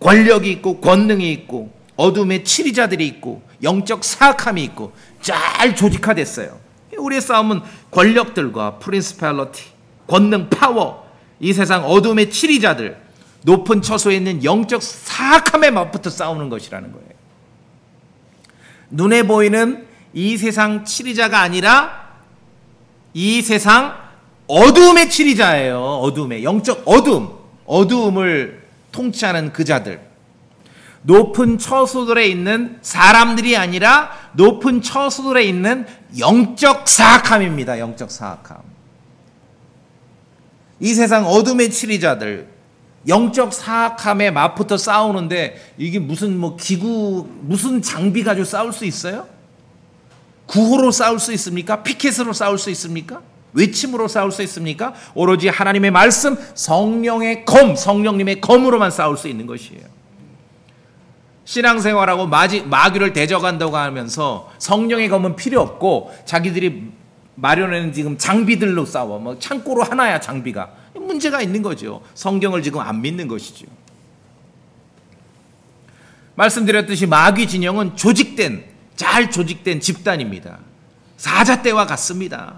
권력이 있고 권능이 있고 어둠의 치리자들이 있고 영적 사악함이 있고 잘 조직화됐어요. 우리의 싸움은 권력들과 프린시팔리티, 권능, 파워, 이 세상 어둠의 치리자들, 높은 처소에 있는 영적 사악함에 맞붙어 싸우는 것이라는 거예요. 눈에 보이는 이 세상 치리자가 아니라 이 세상 어둠의 치리자예요. 어둠의 영적 어둠을 통치하는 그 자들. 높은 처소들에 있는 사람들이 아니라 높은 처소들에 있는 영적 사악함입니다. 영적 사악함. 이 세상 어둠의 치리자들, 영적 사악함에 맞붙어 싸우는데 이게 무슨 뭐 기구, 무슨 장비 가지고 싸울 수 있어요? 구호로 싸울 수 있습니까? 피켓으로 싸울 수 있습니까? 외침으로 싸울 수 있습니까? 오로지 하나님의 말씀, 성령의 검, 성령님의 검으로만 싸울 수 있는 것이에요. 신앙생활하고 마귀를 대적한다고 하면서 성령의 검은 필요 없고 자기들이 마련하는 지금 장비들로 싸워. 뭐 창고로 하나야 장비가. 문제가 있는 거죠. 성경을 지금 안 믿는 것이죠. 말씀드렸듯이 마귀 진영은 잘 조직된 집단입니다. 사자떼와 같습니다.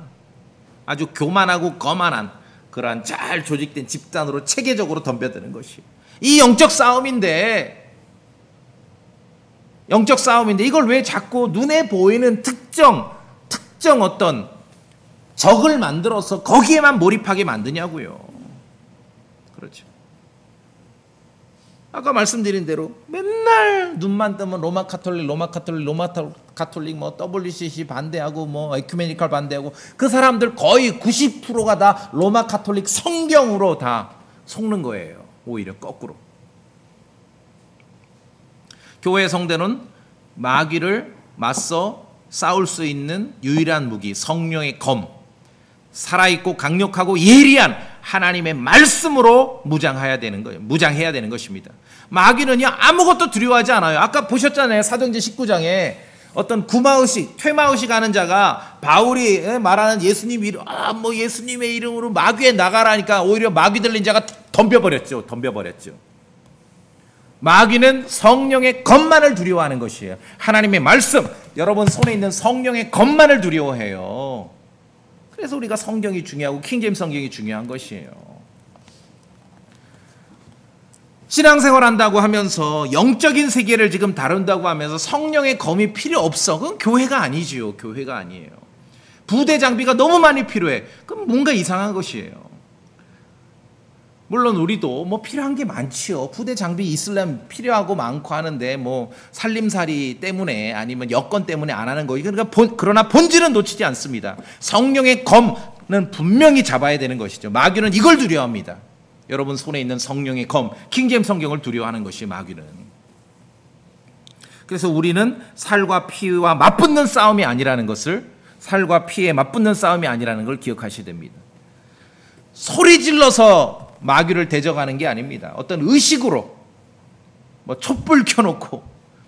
아주 교만하고 거만한 그러한 잘 조직된 집단으로 체계적으로 덤벼드는 것이. 이 영적 싸움인데 이걸 왜 자꾸 눈에 보이는 특정 어떤 적을 만들어서 거기에만 몰입하게 만드냐고요. 그렇죠. 아까 말씀드린 대로 맨날 눈만 뜨면 로마 카톨릭 뭐 WCC 반대하고 뭐 에큐메니컬 반대하고 그 사람들 거의 90%가 다 로마 카톨릭 성경으로 다 속는 거예요. 오히려 거꾸로. 교회 성대는 마귀를 맞서 싸울 수 있는 유일한 무기, 성령의 검, 살아있고 강력하고 예리한 하나님의 말씀으로 무장해야 되는 거예요. 무장해야 되는 것입니다. 마귀는요 아무것도 두려워하지 않아요. 아까 보셨잖아요. 사도행전 19장에 어떤 퇴마의식 하는 자가 바울이 말하는 예수님 이름, 예수님의 이름으로 마귀에 나가라니까 오히려 마귀 들린 자가 덤벼버렸죠. 마귀는 성령의 검만을 두려워하는 것이에요. 하나님의 말씀, 여러분 손에 있는 성령의 검만을 두려워해요. 그래서 우리가 성경이 중요하고 킹제임스 성경이 중요한 것이에요. 신앙생활 한다고 하면서 영적인 세계를 지금 다룬다고 하면서 성령의 검이 필요 없어. 그건 교회가 아니지요. 교회가 아니에요. 부대 장비가 너무 많이 필요해. 그럼 뭔가 이상한 것이에요. 물론 우리도 뭐 필요한 게 많지요. 부대 장비 있으려면 필요하고 많고 하는데 뭐 살림살이 때문에 아니면 여건 때문에 안 하는 거예요. 그러나 본질은 놓치지 않습니다. 성령의 검은 분명히 잡아야 되는 것이죠. 마귀는 이걸 두려워합니다. 여러분 손에 있는 성령의 검, 킹제임스 성경을 두려워하는 것이 마귀는. 그래서 우리는 살과 피와 맞붙는 싸움이 아니라는 것을, 살과 피에 맞붙는 싸움이 아니라는 걸 기억하셔야 됩니다. 소리 질러서 마귀를 대적하는 게 아닙니다. 어떤 의식으로 뭐 촛불 켜놓고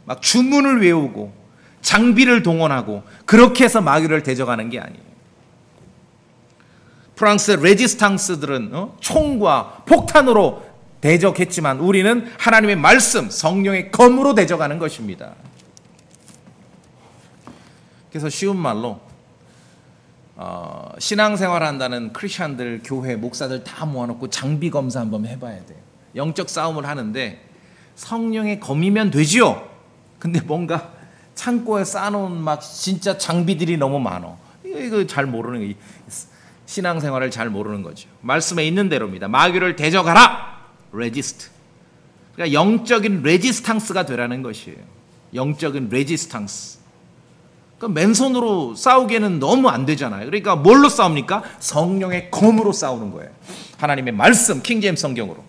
막 주문을 외우고 장비를 동원하고 그렇게 해서 마귀를 대적하는 게 아니에요. 프랑스 레지스탕스들은 총과 폭탄으로 대적했지만 우리는 하나님의 말씀, 성령의 검으로 대적하는 것입니다. 그래서 쉬운 말로 신앙생활 한다는 크리스천들, 교회, 목사들 다 모아놓고 장비 검사 한번 해봐야 돼요. 영적 싸움을 하는데 성령의 검이면 되지요. 근데 뭔가 창고에 쌓아놓은 막 진짜 장비들이 너무 많아. 이거 잘 모르는 거예요. 신앙생활을 잘 모르는 거죠. 말씀에 있는 대로입니다. 마귀를 대적하라. 레지스트. 그러니까 영적인 레지스탕스가 되라는 것이에요. 영적인 레지스탕스. 그러니까 맨손으로 싸우기에는 너무 안 되잖아요. 그러니까 뭘로 싸웁니까? 성령의 검으로 싸우는 거예요. 하나님의 말씀, 킹제임스 성경으로.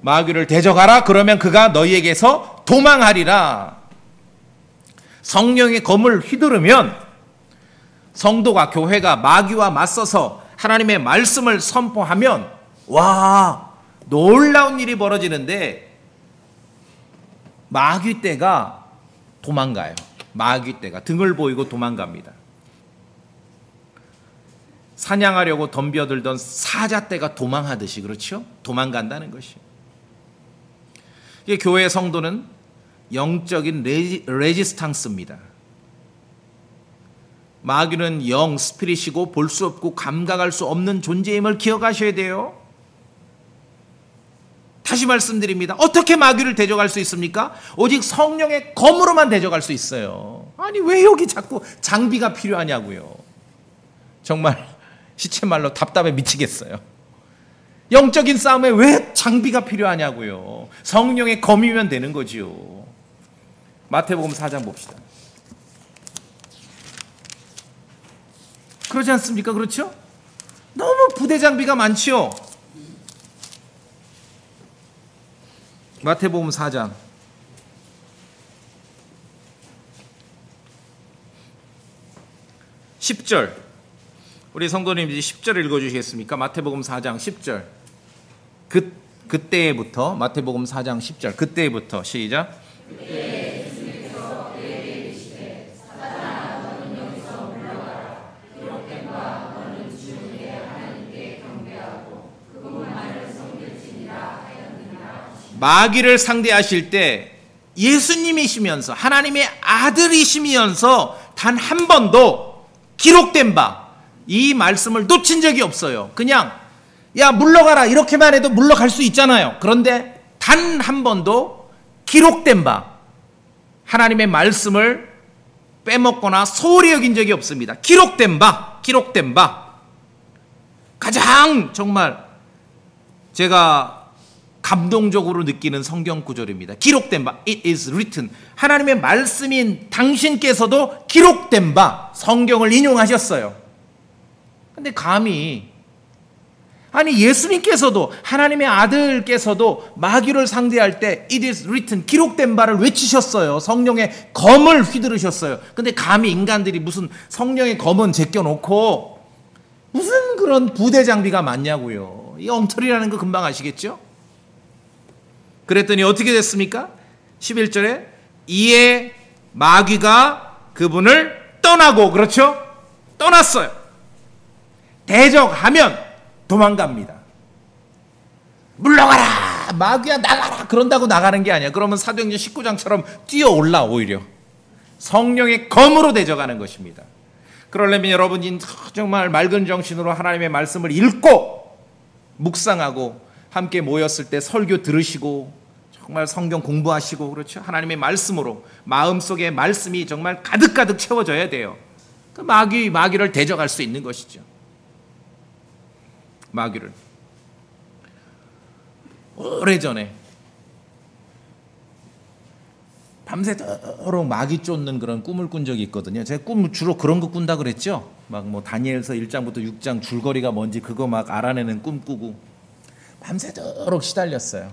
마귀를 대적하라. 그러면 그가 너희에게서 도망하리라. 성령의 검을 휘두르면 성도가, 교회가 마귀와 맞서서 하나님의 말씀을 선포하면 와, 놀라운 일이 벌어지는데 마귀 떼가 도망가요. 마귀 떼가 등을 보이고 도망갑니다. 사냥하려고 덤벼들던 사자 떼가 도망하듯이, 그렇죠? 도망간다는 것이. 이게 교회의 성도는 영적인 레지스탕스입니다. 마귀는 영, 스피릿이고 볼 수 없고 감각할 수 없는 존재임을 기억하셔야 돼요. 다시 말씀드립니다. 어떻게 마귀를 대적할 수 있습니까? 오직 성령의 검으로만 대적할 수 있어요. 아니 왜 여기 자꾸 장비가 필요하냐고요. 정말 시체말로 답답해 미치겠어요. 영적인 싸움에 왜 장비가 필요하냐고요. 성령의 검이면 되는 거지요. 마태복음 4장 봅시다. 그러지 않습니까? 그렇죠? 너무 부대 장비가 많지요. 마태복음 4장 10절. 우리 성도님들이 10절 읽어주시겠습니까? 마태복음 4장 10절. 그때부터, 마태복음 4장 10절. 그때부터 시작. 마귀를 상대하실 때 예수님이시면서 하나님의 아들이시면서 단 한 번도 기록된 바 이 말씀을 놓친 적이 없어요. 그냥 야 물러가라 이렇게만 해도 물러갈 수 있잖아요. 그런데 단 한 번도 기록된 바 하나님의 말씀을 빼먹거나 소홀히 여긴 적이 없습니다. 기록된 바 가장 정말 제가 감동적으로 느끼는 성경 구절입니다. 기록된 바, it is written. 하나님의 말씀인 당신께서도 기록된 바 성경을 인용하셨어요. 근데 감히 아니 예수님께서도 하나님의 아들께서도 마귀를 상대할 때 it is written, 기록된 바를 외치셨어요. 성령의 검을 휘두르셨어요. 근데 감히 인간들이 무슨 성령의 검은 제껴놓고 무슨 그런 부대 장비가 많냐고요. 이 엉터리라는 거 금방 아시겠죠? 그랬더니 어떻게 됐습니까? 11절에 이에 마귀가 그분을 떠나고, 그렇죠? 떠났어요. 대적하면 도망갑니다. 물러가라 마귀야 나가라 그런다고 나가는 게 아니야. 그러면 사도행전 19장처럼 뛰어올라. 오히려 성령의 검으로 대적하는 것입니다. 그러려면 여러분이 정말 맑은 정신으로 하나님의 말씀을 읽고 묵상하고 함께 모였을 때 설교 들으시고 정말 성경 공부하시고, 그렇죠? 하나님의 말씀으로 마음속에 말씀이 정말 가득가득 채워져야 돼요. 그 마귀를 대적할 수 있는 것이죠. 마귀를. 오래전에 밤새도록 마귀 쫓는 그런 꿈을 꾼 적이 있거든요. 제가 꿈 주로 그런 거 꾼다 그랬죠. 막 뭐 다니엘서 1장부터 6장 줄거리가 뭔지 그거 막 알아내는 꿈 꾸고 밤새도록 시달렸어요.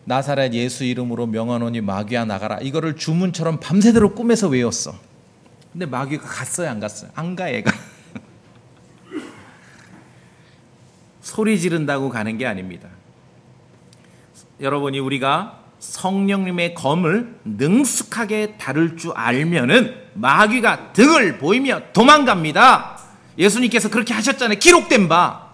나사렛 예수 이름으로 명하노니 마귀야 나가라. 이거를 주문처럼 밤새도록 꿈에서 외웠어. 근데 마귀가 갔어요, 안 갔어요? 안 가, 얘가. 소리 지른다고 가는 게 아닙니다. 여러분이 우리가 성령님의 검을 능숙하게 다룰 줄 알면은 마귀가 등을 보이며 도망갑니다. 예수님께서 그렇게 하셨잖아요. 기록된 바.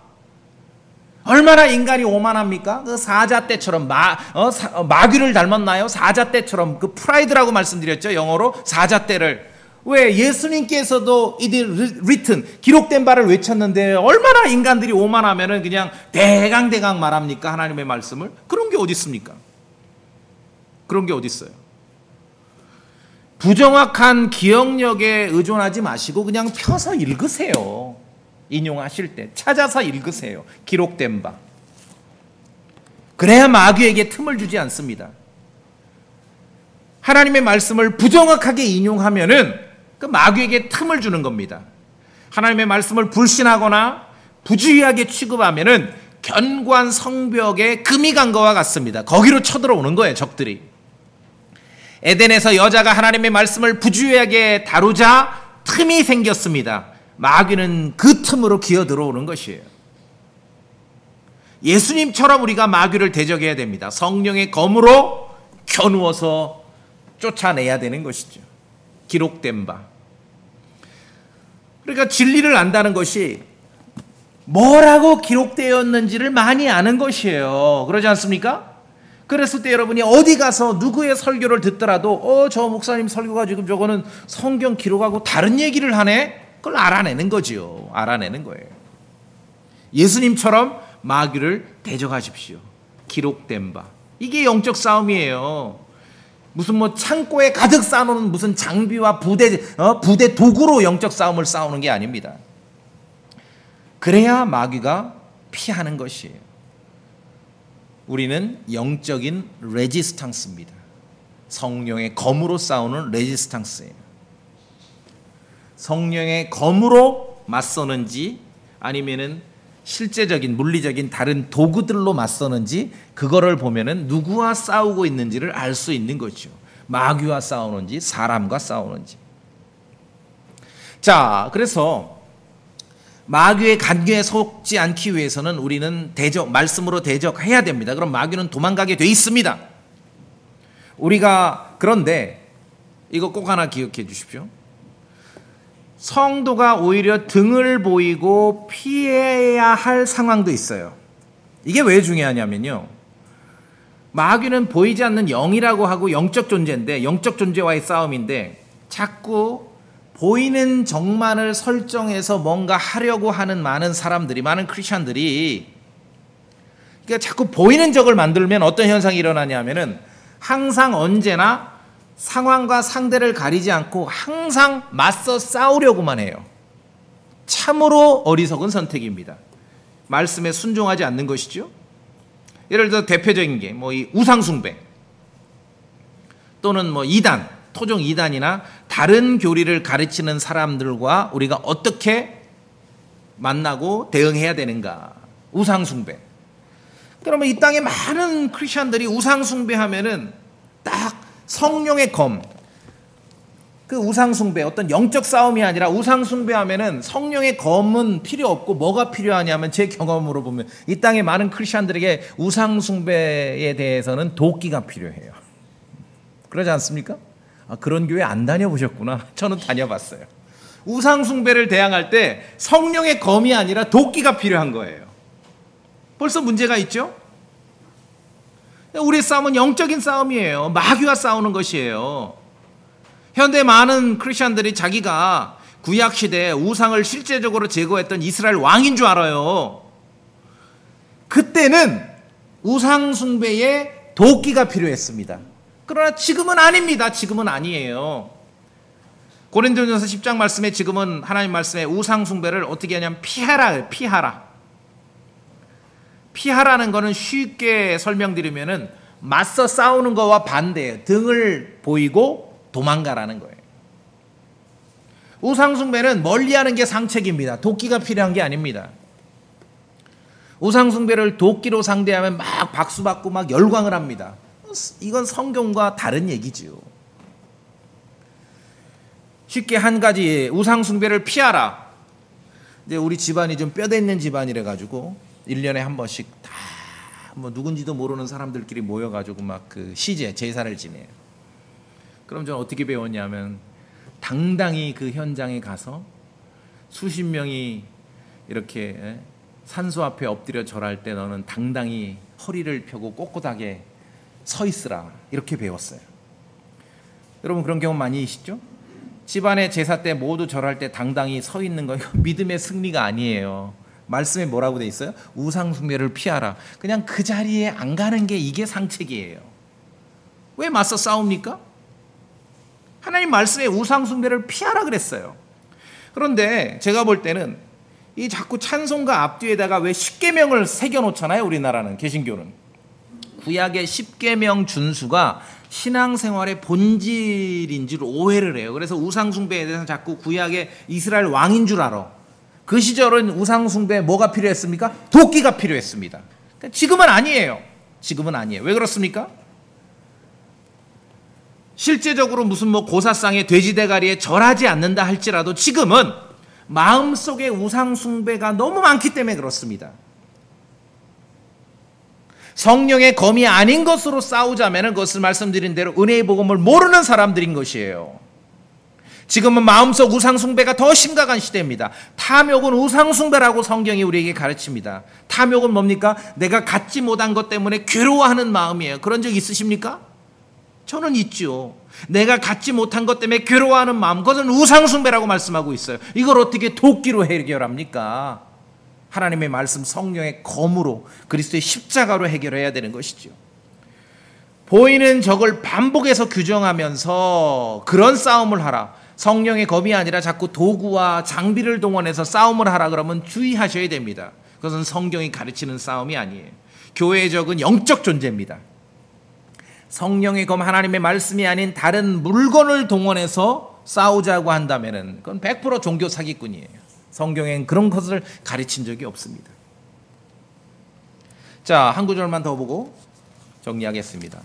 얼마나 인간이 오만합니까? 그 사자 떼처럼 마귀를 닮았나요? 사자 떼처럼, 그 프라이드라고 말씀드렸죠. 영어로 사자 떼를. 왜? 예수님께서도 it is written, 기록된 바를 외쳤는데 얼마나 인간들이 오만하면은 그냥 대강대강 말합니까? 하나님의 말씀을. 그런 게 어디 있습니까? 그런 게 어디 있어요? 부정확한 기억력에 의존하지 마시고 그냥 펴서 읽으세요. 인용하실 때 찾아서 읽으세요. 기록된 바. 그래야 마귀에게 틈을 주지 않습니다. 하나님의 말씀을 부정확하게 인용하면은 그 마귀에게 틈을 주는 겁니다. 하나님의 말씀을 불신하거나 부주의하게 취급하면은 견고한 성벽에 금이 간 것과 같습니다. 거기로 쳐들어오는 거예요, 적들이. 에덴에서 여자가 하나님의 말씀을 부주의하게 다루자 틈이 생겼습니다. 마귀는 그 틈으로 기어 들어오는 것이에요. 예수님처럼 우리가 마귀를 대적해야 됩니다. 성령의 검으로 겨누어서 쫓아내야 되는 것이죠. 기록된 바. 그러니까 진리를 안다는 것이 뭐라고 기록되었는지를 많이 아는 것이에요. 그러지 않습니까? 그랬을 때 여러분이 어디 가서 누구의 설교를 듣더라도 저 목사님 설교가 지금 저거는 성경 기록하고 다른 얘기를 하네? 그걸 알아내는 거지요. 알아내는 거예요. 예수님처럼 마귀를 대적하십시오. 기록된 바. 이게 영적 싸움이에요. 무슨 뭐 창고에 가득 쌓아놓은 무슨 장비와 부대 도구로 영적 싸움을 싸우는 게 아닙니다. 그래야 마귀가 피하는 것이에요. 우리는 영적인 레지스탕스입니다. 성령의 검으로 싸우는 레지스탕스예요. 성령의 검으로 맞서는지 아니면은 실제적인 물리적인 다른 도구들로 맞서는지 그거를 보면은 누구와 싸우고 있는지를 알 수 있는 거죠. 마귀와 싸우는지 사람과 싸우는지. 자, 그래서 마귀의 간교에 속지 않기 위해서는 우리는 말씀으로 대적해야 됩니다. 그럼 마귀는 도망가게 돼 있습니다. 우리가 그런데 이거 꼭 하나 기억해 주십시오. 성도가 오히려 등을 보이고 피해야 할 상황도 있어요. 이게 왜 중요하냐면요. 마귀는 보이지 않는 영이라고 하고 영적 존재인데, 영적 존재와의 싸움인데 자꾸 보이는 정만을 설정해서 뭔가 하려고 하는 많은 사람들이, 많은 크리스천들이, 그러니까 자꾸 보이는 적을 만들면 어떤 현상이 일어나냐면은 항상 언제나 상황과 상대를 가리지 않고 항상 맞서 싸우려고만 해요. 참으로 어리석은 선택입니다. 말씀에 순종하지 않는 것이죠. 예를 들어 대표적인 게 뭐 이 우상숭배 또는 뭐 이단, 토종 이단이나 다른 교리를 가르치는 사람들과 우리가 어떻게 만나고 대응해야 되는가. 우상숭배. 그러면 이 땅에 많은 크리스천들이 우상숭배하면은 딱 성령의 검, 그 우상숭배, 어떤 영적 싸움이 아니라 우상숭배하면은 성령의 검은 필요 없고 뭐가 필요하냐면 제 경험으로 보면 이 땅에 많은 크리스천들에게 우상숭배에 대해서는 도끼가 필요해요. 그러지 않습니까? 아, 그런 교회 안 다녀보셨구나. 저는 다녀봤어요. 우상숭배를 대항할 때 성령의 검이 아니라 도끼가 필요한 거예요. 벌써 문제가 있죠? 우리의 싸움은 영적인 싸움이에요. 마귀와 싸우는 것이에요. 현대 많은 크리스천들이 자기가 구약 시대에 우상을 실제적으로 제거했던 이스라엘 왕인 줄 알아요. 그때는 우상 숭배에 도끼가 필요했습니다. 그러나 지금은 아닙니다. 지금은 아니에요. 고린도전서 10장 말씀에 지금은 하나님 말씀에 우상 숭배를 어떻게 하냐면 피하라. 피하라는 거는 쉽게 설명드리면은 맞서 싸우는 거와 반대예요. 등을 보이고 도망가라는 거예요. 우상 숭배는 멀리하는 게 상책입니다. 도끼가 필요한 게 아닙니다. 우상 숭배를 도끼로 상대하면 막 박수받고 막 열광을 합니다. 이건 성경과 다른 얘기지요. 쉽게 한 가지, 우상 숭배를 피하라. 이제 우리 집안이 좀 뼈대 있는 집안이라 가지고 1년에 한 번씩 다 뭐 누군지도 모르는 사람들끼리 모여 가지고 막 그 제사를 지내요. 그럼 저는 어떻게 배웠냐면 당당히 그 현장에 가서 수십 명이 이렇게 산소 앞에 엎드려 절할 때 너는 당당히 허리를 펴고 꼿꼿하게 서 있으라. 이렇게 배웠어요. 여러분 그런 경험 많이 있시죠? 집안의 제사 때 모두 절할 때 당당히 서 있는 거, 이거 믿음의 승리가 아니에요. 말씀에 뭐라고 돼 있어요? 우상 숭배를 피하라. 그냥 그 자리에 안 가는 게 이게 상책이에요. 왜 맞서 싸웁니까? 하나님 말씀에 우상 숭배를 피하라 그랬어요. 그런데 제가 볼 때는 이 자꾸 찬송가 앞뒤에다가 왜 십계명을 새겨 놓잖아요. 우리나라는 개신교는 구약의 십계명 준수가 신앙생활의 본질인 줄 오해를 해요. 그래서 우상 숭배에 대해서 자꾸 구약의 이스라엘 왕인 줄 알아. 그 시절은 우상 숭배에 뭐가 필요했습니까? 도끼가 필요했습니다. 지금은 아니에요. 지금은 아니에요. 왜 그렇습니까? 실제적으로 무슨 뭐 고사상에 돼지 대가리에 절하지 않는다 할지라도 지금은 마음속에 우상 숭배가 너무 많기 때문에 그렇습니다. 성령의 검이 아닌 것으로 싸우자면 그것을 말씀드린 대로 은혜의 복음을 모르는 사람들인 것이에요. 지금은 마음속 우상 숭배가 더 심각한 시대입니다. 탐욕은 우상 숭배라고 성경이 우리에게 가르칩니다. 탐욕은 뭡니까? 내가 갖지 못한 것 때문에 괴로워하는 마음이에요. 그런 적 있으십니까? 저는 있죠. 내가 갖지 못한 것 때문에 괴로워하는 마음, 그것은 우상 숭배라고 말씀하고 있어요. 이걸 어떻게 도끼로 해결합니까? 하나님의 말씀 성령의 검으로 그리스도의 십자가로 해결해야 되는 것이죠. 보이는 적을 반복해서 규정하면서 그런 싸움을 하라. 성령의 검이 아니라 자꾸 도구와 장비를 동원해서 싸움을 하라 그러면 주의하셔야 됩니다. 그것은 성경이 가르치는 싸움이 아니에요. 교회의 적은 영적 존재입니다. 성령의 검 하나님의 말씀이 아닌 다른 물건을 동원해서 싸우자고 한다면 그건 100% 종교 사기꾼이에요. 성경엔 그런 것을 가르친 적이 없습니다. 자, 한 구절만 더 보고 정리하겠습니다.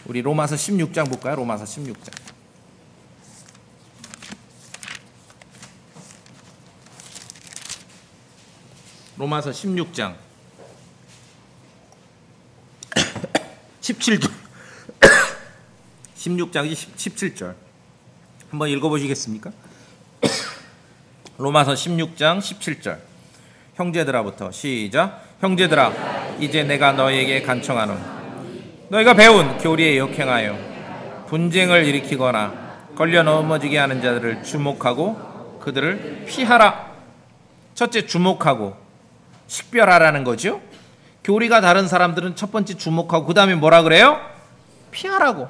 우리 로마서 16장 볼까요? 로마서 16장. 로마서 16장 17절 16장이 17절 한번 읽어보시겠습니까? 로마서 16장 17절 형제들아부터 시작. 형제들아 이제 내가 너희에게 간청하노니 너희가 배운 교리에 역행하여 분쟁을 일으키거나 걸려 넘어지게 하는 자들을 주목하고 그들을 피하라. 첫째 주목하고 식별하라는 거죠. 교리가 다른 사람들은 첫 번째 주목하고 그 다음에 뭐라 그래요? 피하라고.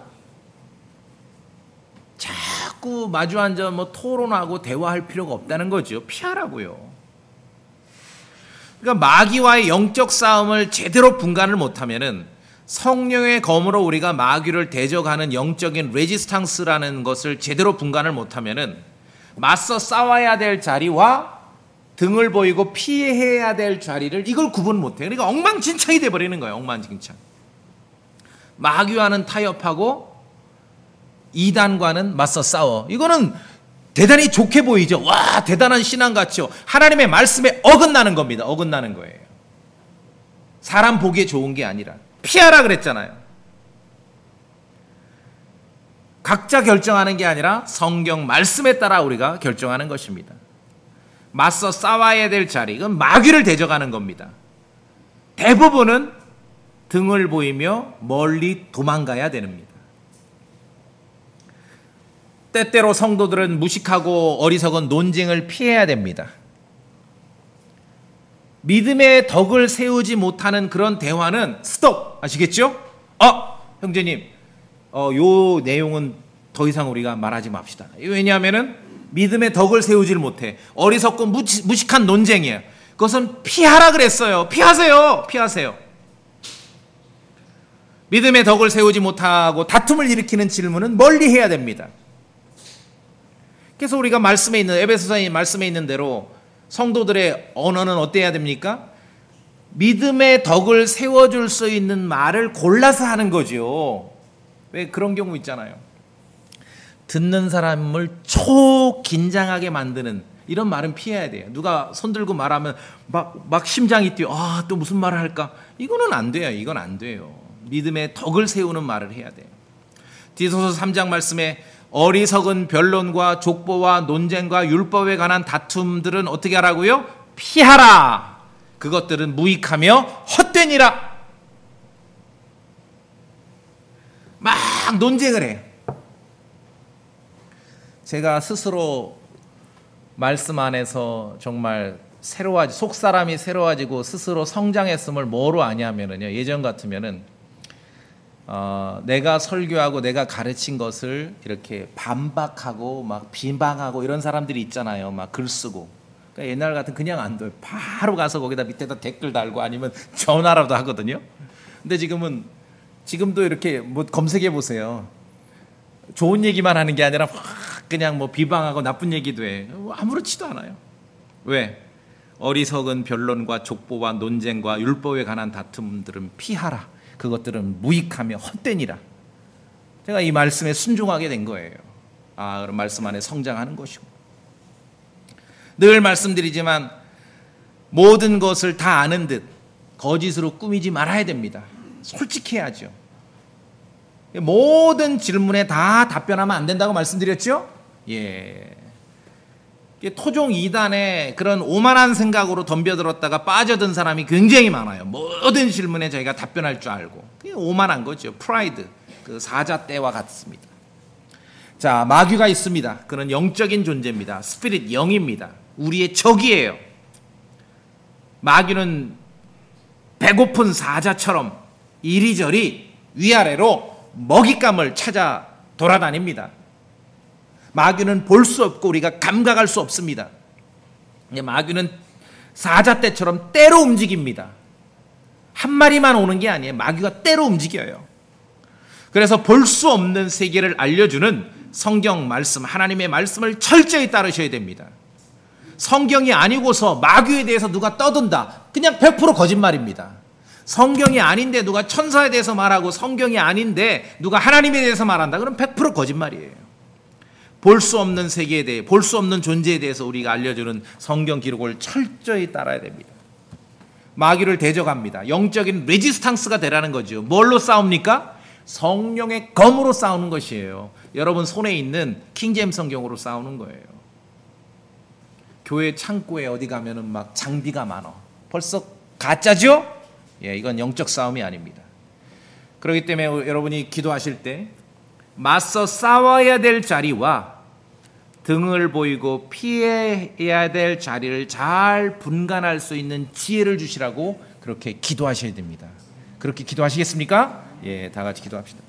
자꾸 마주 앉아 뭐 토론하고 대화할 필요가 없다는 거죠. 피하라고요. 그러니까 마귀와의 영적 싸움을 제대로 분간을 못하면은 성령의 검으로 우리가 마귀를 대적하는 영적인 레지스탕스라는 것을 제대로 분간을 못하면은 맞서 싸워야 될 자리와 등을 보이고 피해야 될 자리를 이걸 구분 못해요. 그러니까 엉망진창이 돼버리는 거예요. 엉망진창. 마귀와는 타협하고 이단과는 맞서 싸워. 이거는 대단히 좋게 보이죠. 와, 대단한 신앙같이요. 하나님의 말씀에 어긋나는 겁니다. 어긋나는 거예요. 사람 보기에 좋은 게 아니라 피하라 그랬잖아요. 각자 결정하는 게 아니라 성경 말씀에 따라 우리가 결정하는 것입니다. 맞서 싸워야 될 자리, 이건 마귀를 대적하는 겁니다. 대부분은 등을 보이며 멀리 도망가야 됩니다. 때때로 성도들은 무식하고 어리석은 논쟁을 피해야 됩니다. 믿음의 덕을 세우지 못하는 그런 대화는 스톱! 아시겠죠? 형제님, 요 내용은 더 이상 우리가 말하지 맙시다. 왜냐하면은 믿음의 덕을 세우지를 못해. 어리석고 무식한 논쟁이에요. 그것은 피하라 그랬어요. 피하세요. 피하세요. 믿음의 덕을 세우지 못하고 다툼을 일으키는 질문은 멀리 해야 됩니다. 그래서 우리가 말씀에 있는 에베소서의 말씀에 있는 대로 성도들의 언어는 어때야 됩니까? 믿음의 덕을 세워줄 수 있는 말을 골라서 하는 거죠. 왜 그런 경우 있잖아요. 듣는 사람을 초긴장하게 만드는 이런 말은 피해야 돼요. 누가 손들고 말하면 막 심장이 뛰어. 또 무슨 말을 할까? 이거는 안 돼요. 이건 안 돼요. 믿음의 덕을 세우는 말을 해야 돼요. 디도서 3장 말씀에 어리석은 변론과 족보와 논쟁과 율법에 관한 다툼들은 어떻게 하라고요? 피하라. 그것들은 무익하며 헛되니라. 막 논쟁을 해. 제가 스스로 말씀 안에서 정말 속 사람이 새로워지고 스스로 성장했음을 뭐로 아냐면은요. 예전 같으면은 내가 설교하고 내가 가르친 것을 이렇게 반박하고 막 비방하고 이런 사람들이 있잖아요. 막 글 쓰고. 그러니까 옛날 같은 그냥 안 둬요. 바로 가서 거기다 밑에다 댓글 달고 아니면 전화라도 하거든요. 근데 지금도 이렇게 뭐 검색해 보세요. 좋은 얘기만 하는 게 아니라 그냥 뭐 비방하고 나쁜 얘기도 해. 아무렇지도 않아요. 왜? 어리석은 변론과 족보와 논쟁과 율법에 관한 다툼들은 피하라. 그것들은 무익하며 헛되니라. 제가 이 말씀에 순종하게 된 거예요. 그런 말씀 안에 성장하는 것이고. 늘 말씀드리지만 모든 것을 다 아는 듯 거짓으로 꾸미지 말아야 됩니다. 솔직해야죠. 모든 질문에 다 답변하면 안 된다고 말씀드렸죠? 예. 토종 이단에 그런 오만한 생각으로 덤벼들었다가 빠져든 사람이 굉장히 많아요. 모든 질문에 자기가 답변할 줄 알고. 그게 오만한 거죠. 프라이드. 그 사자 떼와 같습니다. 자, 마귀가 있습니다. 그는 영적인 존재입니다. 스피릿, 영입니다. 우리의 적이에요. 마귀는 배고픈 사자처럼 이리저리 위아래로 먹잇감을 찾아 돌아다닙니다. 마귀는 볼 수 없고 우리가 감각할 수 없습니다. 마귀는 사자떼처럼 때로 움직입니다. 한 마리만 오는 게 아니에요. 마귀가 때로 움직여요. 그래서 볼 수 없는 세계를 알려주는 성경 말씀, 하나님의 말씀을 철저히 따르셔야 됩니다. 성경이 아니고서 마귀에 대해서 누가 떠든다. 그냥 100% 거짓말입니다. 성경이 아닌데 누가 천사에 대해서 말하고 성경이 아닌데 누가 하나님에 대해서 말한다. 그럼 100% 거짓말이에요. 볼 수 없는 세계에 대해, 볼 수 없는 존재에 대해서 우리가 알려주는 성경 기록을 철저히 따라야 됩니다. 마귀를 대적합니다. 영적인 레지스탕스가 되라는 거죠. 뭘로 싸웁니까? 성령의 검으로 싸우는 것이에요. 여러분 손에 있는 킹제임스 성경으로 싸우는 거예요. 교회 창고에 어디 가면은 막 장비가 많아. 벌써 가짜죠? 예, 이건 영적 싸움이 아닙니다. 그렇기 때문에 여러분이 기도하실 때 맞서 싸워야 될 자리와 등을 보이고 피해야 될 자리를 잘 분간할 수 있는 지혜를 주시라고 그렇게 기도하셔야 됩니다. 그렇게 기도하시겠습니까? 예, 다 같이 기도합시다.